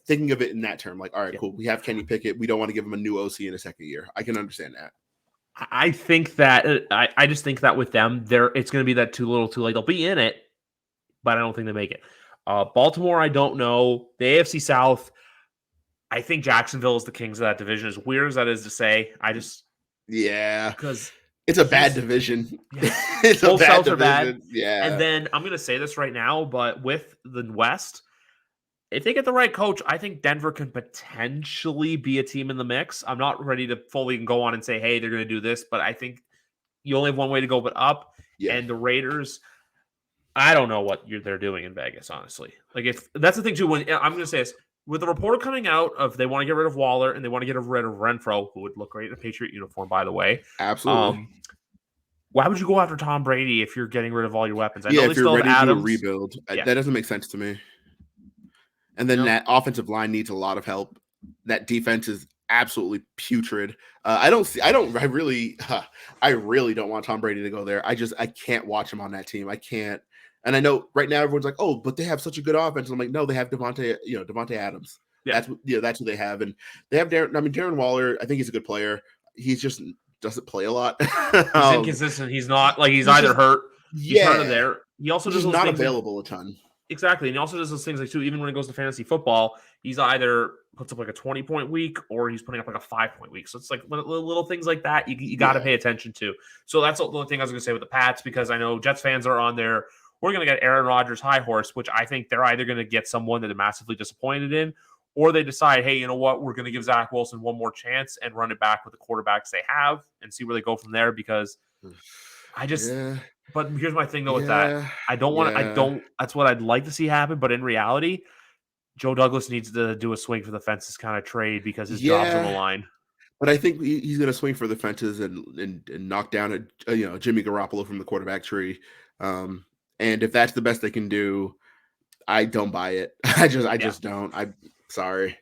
[SPEAKER 2] Thinking of it in that term, like, all right, cool. We have Kenny Pickett. We don't want to give him a new OC in a second year. I can understand that.
[SPEAKER 1] I think that I just think that with them, it's going to be that too little, too late. They'll be in it, but I don't think they make it. Baltimore, I don't know. The AFC South, I think Jacksonville is the kings of that division. As weird as that is to say, because
[SPEAKER 2] it's a bad division.
[SPEAKER 1] Yeah.
[SPEAKER 2] It's
[SPEAKER 1] both
[SPEAKER 2] a bad
[SPEAKER 1] Souths
[SPEAKER 2] division.
[SPEAKER 1] Are bad.
[SPEAKER 2] Yeah,
[SPEAKER 1] and then I'm going to say this right now, but with the West, if they get the right coach, I think Denver can potentially be a team in the mix. I'm not ready to fully go on and say, hey, they're going to do this, but I think you only have one way to go but up. Yeah. And the Raiders, I don't know what they're doing in Vegas, honestly. Like, if that's the thing, too, when I'm going to say this, with the report coming out of they want to get rid of Waller and they want to get rid of Renfro, who would look great in a Patriot uniform, by the way.
[SPEAKER 2] Absolutely.
[SPEAKER 1] Why would you go after Tom Brady if you're getting rid of all your weapons?
[SPEAKER 2] I know if you're ready to do a rebuild, that doesn't make sense to me. And then that offensive line needs a lot of help. That defense is absolutely putrid. I really don't want Tom Brady to go there. I can't watch him on that team. I can't. And I know right now everyone's like, oh, but they have such a good offense. I'm like, no, they have Devontae Adams. Yeah. That's who they have. And they have Darren Waller. I think he's a good player. He's just doesn't play a lot.
[SPEAKER 1] He's inconsistent. He's not like he's either hurt. He's hurt or there. He also
[SPEAKER 2] does not available a ton.
[SPEAKER 1] Exactly. And he also does those things like too, even when it goes to fantasy football, he's either puts up like a 20-point week or he's putting up like a 5-point week. So it's like little things like that you got to pay attention to. So that's the only thing I was going to say with the Pats, because I know Jets fans are on there. We're going to get Aaron Rodgers high horse, which I think they're either going to get someone that they're massively disappointed in, or they decide, hey, you know what, we're going to give Zach Wilson one more chance and run it back with the quarterbacks they have and see where they go from there, because But here's my thing, though, with that. That's what I'd like to see happen. But in reality, Joe Douglas needs to do a swing for the fences kind of trade because his job's on the line.
[SPEAKER 2] But I think he's going to swing for the fences and knock down Jimmy Garoppolo from the quarterback tree. And if that's the best they can do, I don't buy it. I just don't. I'm sorry.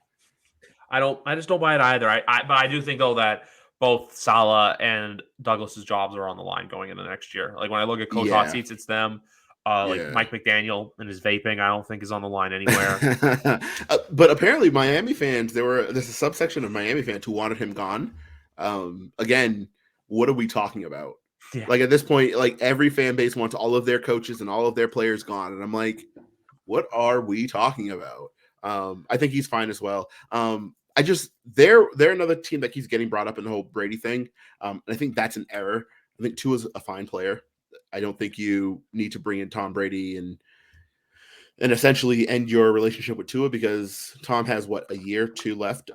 [SPEAKER 1] I just don't buy it either. But I do think, though, that both Saleh and Douglas's jobs are on the line going into next year. Like, when I look at coach hot seats, it's them. Like
[SPEAKER 2] Yeah.
[SPEAKER 1] Mike McDaniel and his vaping, I don't think is on the line anywhere.
[SPEAKER 2] But apparently, Miami fans, there's a subsection of Miami fans who wanted him gone. Again, what are we talking about?
[SPEAKER 1] Yeah.
[SPEAKER 2] Like at this point, like every fan base wants all of their coaches and all of their players gone, and I'm like, what are we talking about? I think he's fine as well. They're another team that keeps getting brought up in the whole Brady thing. And I think that's an error. I think Tua's a fine player. I don't think you need to bring in Tom Brady and essentially end your relationship with Tua because Tom has a year, 2 left.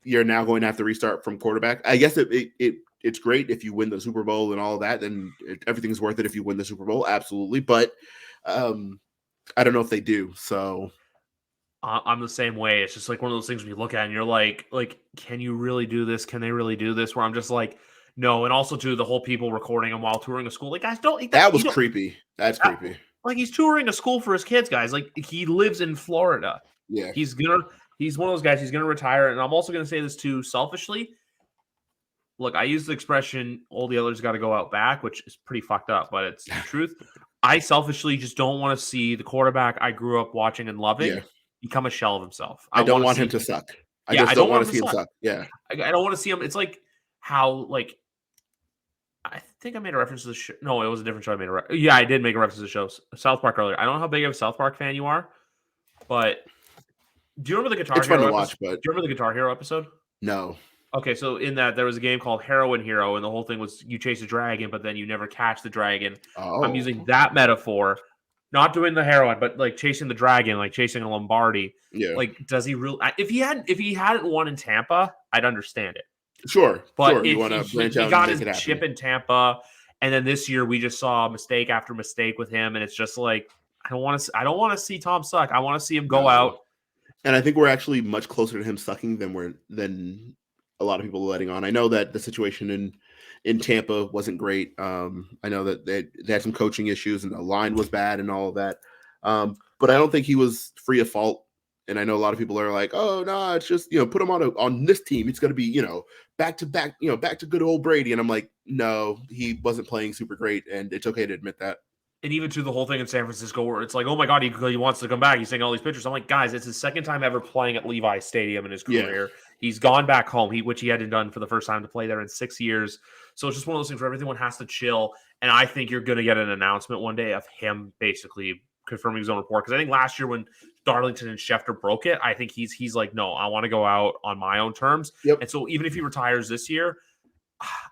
[SPEAKER 2] You're now going to have to restart from quarterback. I guess it's great if you win the Super Bowl and all of that, then everything's worth it if you win the Super Bowl, absolutely. But I don't know if they do. So
[SPEAKER 1] I'm the same way. It's just like one of those things when you look at it and you're like, can you really do this? Can they really do this? Where I'm just like, no. And also too, the whole people recording him while touring a school. Like, guys,
[SPEAKER 2] that was
[SPEAKER 1] you don't,
[SPEAKER 2] creepy. That's creepy.
[SPEAKER 1] like he's touring a school for his kids, guys. Like he lives in Florida.
[SPEAKER 2] Yeah.
[SPEAKER 1] He's one of those guys. He's gonna retire. And I'm also gonna say this too, selfishly. Look, I use the expression "all the others got to go out back," which is pretty fucked up, but it's the truth. I selfishly just don't want to see the quarterback I grew up watching and loving become a shell of himself.
[SPEAKER 2] I don't want him to suck. I just don't want to see him suck. Yeah.
[SPEAKER 1] I don't want to see him. It's like how, like, I think I made a reference to the show. No, it was a different show. Yeah, I did make a reference to the show South Park earlier. I don't know how big of a South Park fan you are, but do you remember the Guitar
[SPEAKER 2] It's
[SPEAKER 1] Hero
[SPEAKER 2] fun to
[SPEAKER 1] episode?
[SPEAKER 2] watch, but
[SPEAKER 1] Do you remember the Guitar Hero episode?
[SPEAKER 2] No.
[SPEAKER 1] Okay, so in that there was a game called Heroin Hero, and the whole thing was you chase a dragon, but then you never catch the dragon.
[SPEAKER 2] Oh.
[SPEAKER 1] I'm using that metaphor, not doing the heroin, but like chasing the dragon, like chasing a Lombardi.
[SPEAKER 2] Yeah.
[SPEAKER 1] Like, does he really? If he hadn't won in Tampa, I'd understand it.
[SPEAKER 2] Sure.
[SPEAKER 1] But
[SPEAKER 2] sure. You want to branch out
[SPEAKER 1] he got
[SPEAKER 2] and
[SPEAKER 1] his
[SPEAKER 2] make it
[SPEAKER 1] chip
[SPEAKER 2] happen.
[SPEAKER 1] in Tampa, and then this year we just saw mistake after mistake with him, and it's just like I don't want to see Tom suck. I want to see him go out.
[SPEAKER 2] And I think we're actually much closer to him sucking than a lot of people are letting on. I know that the situation in Tampa wasn't great. I know that they had some coaching issues and the line was bad and all of that. But I don't think he was free of fault. And I know a lot of people are like, "Oh no, it's just put him on this team. It's going to be back to back, back to good old Brady." And I'm like, "No, he wasn't playing super great, and it's okay to admit that."
[SPEAKER 1] And even to the whole thing in San Francisco where it's like, oh my God, he wants to come back. He's saying all these pictures. I'm like, guys, it's his second time ever playing at Levi's Stadium in his career.
[SPEAKER 2] Yeah.
[SPEAKER 1] He's gone back home, which he hadn't done for the first time to play there in 6 years. So it's just one of those things where everyone has to chill. And I think you're going to get an announcement one day of him basically confirming his own report. Because I think last year when Darlington and Schefter broke it, I think he's like, no, I want to go out on my own terms.
[SPEAKER 2] Yep.
[SPEAKER 1] And so even if he retires this year,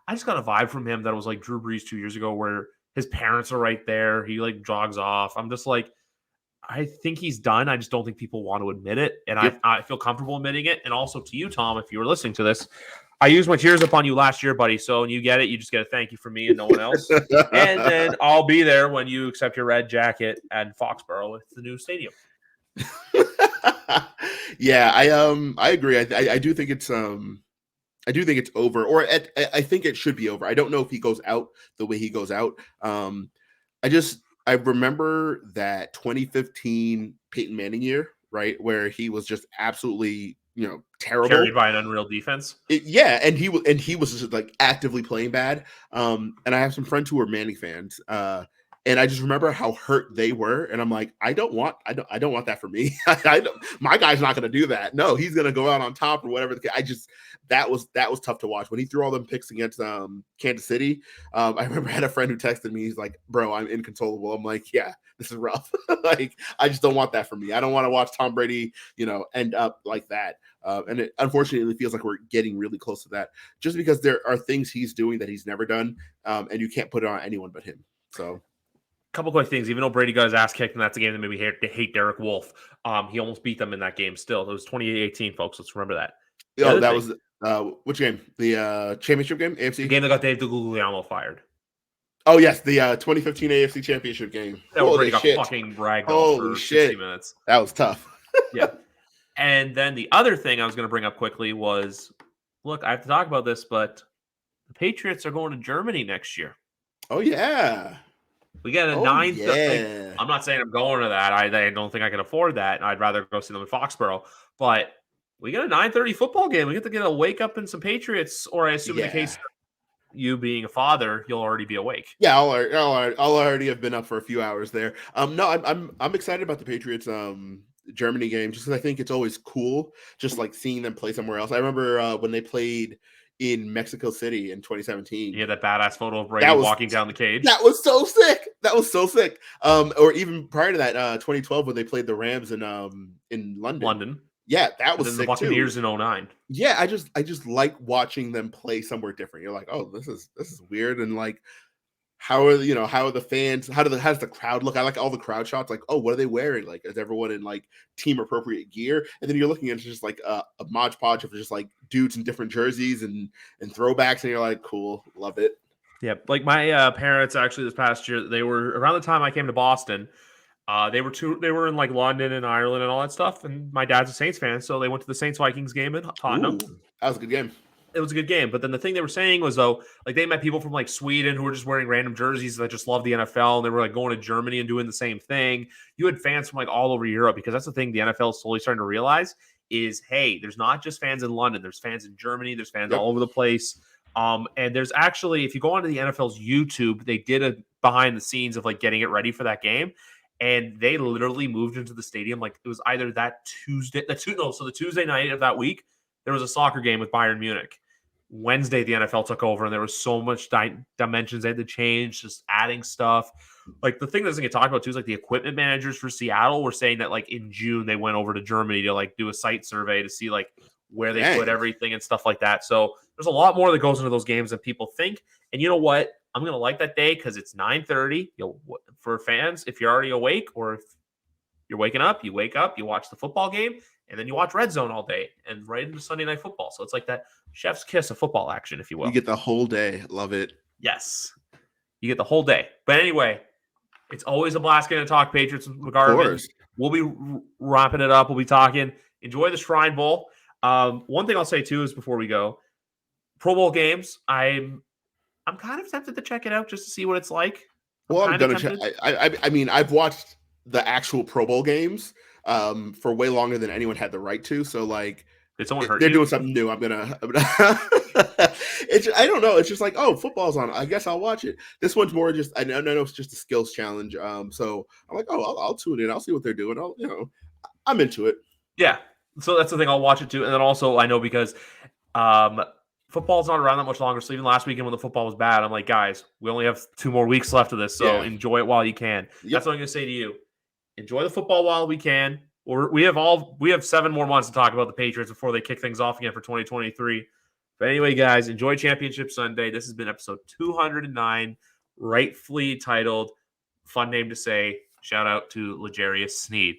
[SPEAKER 1] I just got a vibe from him that was like Drew Brees 2 years ago where his parents are right there. He like jogs off. I'm just like, I think he's done. I just don't think people want to admit it. And I feel comfortable admitting it. And also to you, Tom, if you were listening to this, I used my cheers up on you last year, buddy. So when you get it, you just get a thank you from me and no one else. And then I'll be there when you accept your red jacket at Foxborough with the new stadium.
[SPEAKER 2] Yeah, I agree. I do think it's over, or I think it should be over. I don't know if he goes out the way he goes out. I remember that 2015 Peyton Manning year, right, where he was just absolutely terrible,
[SPEAKER 1] carried by an unreal defense.
[SPEAKER 2] And he was just like actively playing bad. And I have some friends who are Manning fans. And I just remember how hurt they were, and I'm like, I don't want that for me. My guy's not going to do that. No, he's going to go out on top or whatever. That was tough to watch when he threw all them picks against Kansas City. I remember I had a friend who texted me. He's like, "Bro, I'm inconsolable." I'm like, "Yeah, this is rough. Like, I just don't want that for me. I don't want to watch Tom Brady, end up like that." And it unfortunately feels like we're getting really close to that, just because there are things he's doing that he's never done, and you can't put it on anyone but him. So.
[SPEAKER 1] Couple quick things. Even though Brady got his ass kicked, and that's the game that made me hate Derek Wolfe. He almost beat them in that game. Still, it was 2018, folks. Let's remember that.
[SPEAKER 2] Oh, that was which game? The championship game, AFC.
[SPEAKER 1] The game that got Dave DeGuglielmo fired.
[SPEAKER 2] Oh yes, the 2015 AFC Championship game.
[SPEAKER 1] That Brady got fucking bragged off for 60 minutes.
[SPEAKER 2] That was tough.
[SPEAKER 1] Yeah. And then the other thing I was going to bring up quickly was, look, I have to talk about this, but the Patriots are going to Germany next year.
[SPEAKER 2] Oh yeah.
[SPEAKER 1] We got a 9:30. I'm not saying I'm going to that. I don't think I can afford that. I'd rather go see them in Foxborough. But we got a 9:30 football game. We get to wake up in some Patriots, or I assume in the case you being a father, you'll already be awake.
[SPEAKER 2] Yeah, I'll already have been up for a few hours there. No, I'm excited about the Patriots Germany game just because I think it's always cool, just like seeing them play somewhere else. I remember when they played in Mexico City in 2017.
[SPEAKER 1] You had that badass photo of Brady
[SPEAKER 2] That was
[SPEAKER 1] walking down the cage.
[SPEAKER 2] That was so sick. That was so sick. Or even prior to that, 2012 when they played the Rams in London. Yeah, that
[SPEAKER 1] And
[SPEAKER 2] was
[SPEAKER 1] then the
[SPEAKER 2] sick
[SPEAKER 1] Buccaneers
[SPEAKER 2] too.
[SPEAKER 1] in 09.
[SPEAKER 2] Yeah, I just like watching them play somewhere different. You're like, oh, this is weird, and like, how are the fans? How does the crowd look? I like all the crowd shots. Like, oh, what are they wearing? Like, is everyone in like team appropriate gear? And then you're looking at just like a modge podge of just like dudes in different jerseys and throwbacks, and you're like, cool, love it.
[SPEAKER 1] Yeah, like my parents actually this past year, they were around the time I came to Boston. They were in like London and Ireland and all that stuff. And my dad's a Saints fan, so they went to the Saints Vikings game in Tottenham.
[SPEAKER 2] Ooh, that was a good game.
[SPEAKER 1] It was a good game. But then the thing they were saying was though, like they met people from like Sweden who were just wearing random jerseys that just love the NFL, and they were like going to Germany and doing the same thing. You had fans from like all over Europe because that's the thing the NFL is slowly starting to realize is, hey, there's not just fans in London, there's fans in Germany, there's fans all over the place. And there's actually, if you go onto the NFL's YouTube, they did a behind the scenes of like getting it ready for that game. And they literally moved into the stadium. Like it was either that Tuesday, so the Tuesday night of that week, there was a soccer game with Bayern Munich. Wednesday, the NFL took over, and there was so much dimensions they had to change, just adding stuff. Like the thing that doesn't get talked about too is like the equipment managers for Seattle were saying that like in June they went over to Germany to like do a site survey to see like where they put everything and stuff like that. So there's a lot more that goes into those games than people think. And you know what? I'm gonna like that day because it's 9:30. For fans, if you're already awake or if you're waking up, you wake up, you watch the football game, and then you watch Red Zone all day and right into Sunday Night Football. So it's like that chef's kiss of football action, if you will.
[SPEAKER 2] You get the whole day. Love it.
[SPEAKER 1] Yes, you get the whole day. But anyway, it's always a blast getting to talk Patriots with McGarvin. We'll be wrapping it up. We'll be talking. Enjoy the Shrine Bowl. One thing I'll say too is before we go, Pro Bowl games. I'm kind of tempted to check it out just to see what it's like.
[SPEAKER 2] I'm gonna check. I mean, I've watched the actual Pro Bowl games for way longer than anyone had the right to. So like, they're doing something new. I'm gonna I don't know. It's just like, oh, football's on. I guess I'll watch it. This one's more just I know it's just a skills challenge. So I'm like, oh, I'll tune in. I'll see what they're doing. I'm into it.
[SPEAKER 1] Yeah. So that's the thing. I'll watch it too. And then also I know because football's not around that much longer. So even last weekend when the football was bad, I'm like, guys, we only have 2 more weeks left of this. So enjoy it while you can. Yep. That's what I'm going to say to you. Enjoy the football while we can. Or we have 7 more months to talk about the Patriots before they kick things off again for 2023. But anyway, guys, enjoy Championship Sunday. This has been episode 209, rightfully titled, fun name to say, shout out to L'Jarius Sneed.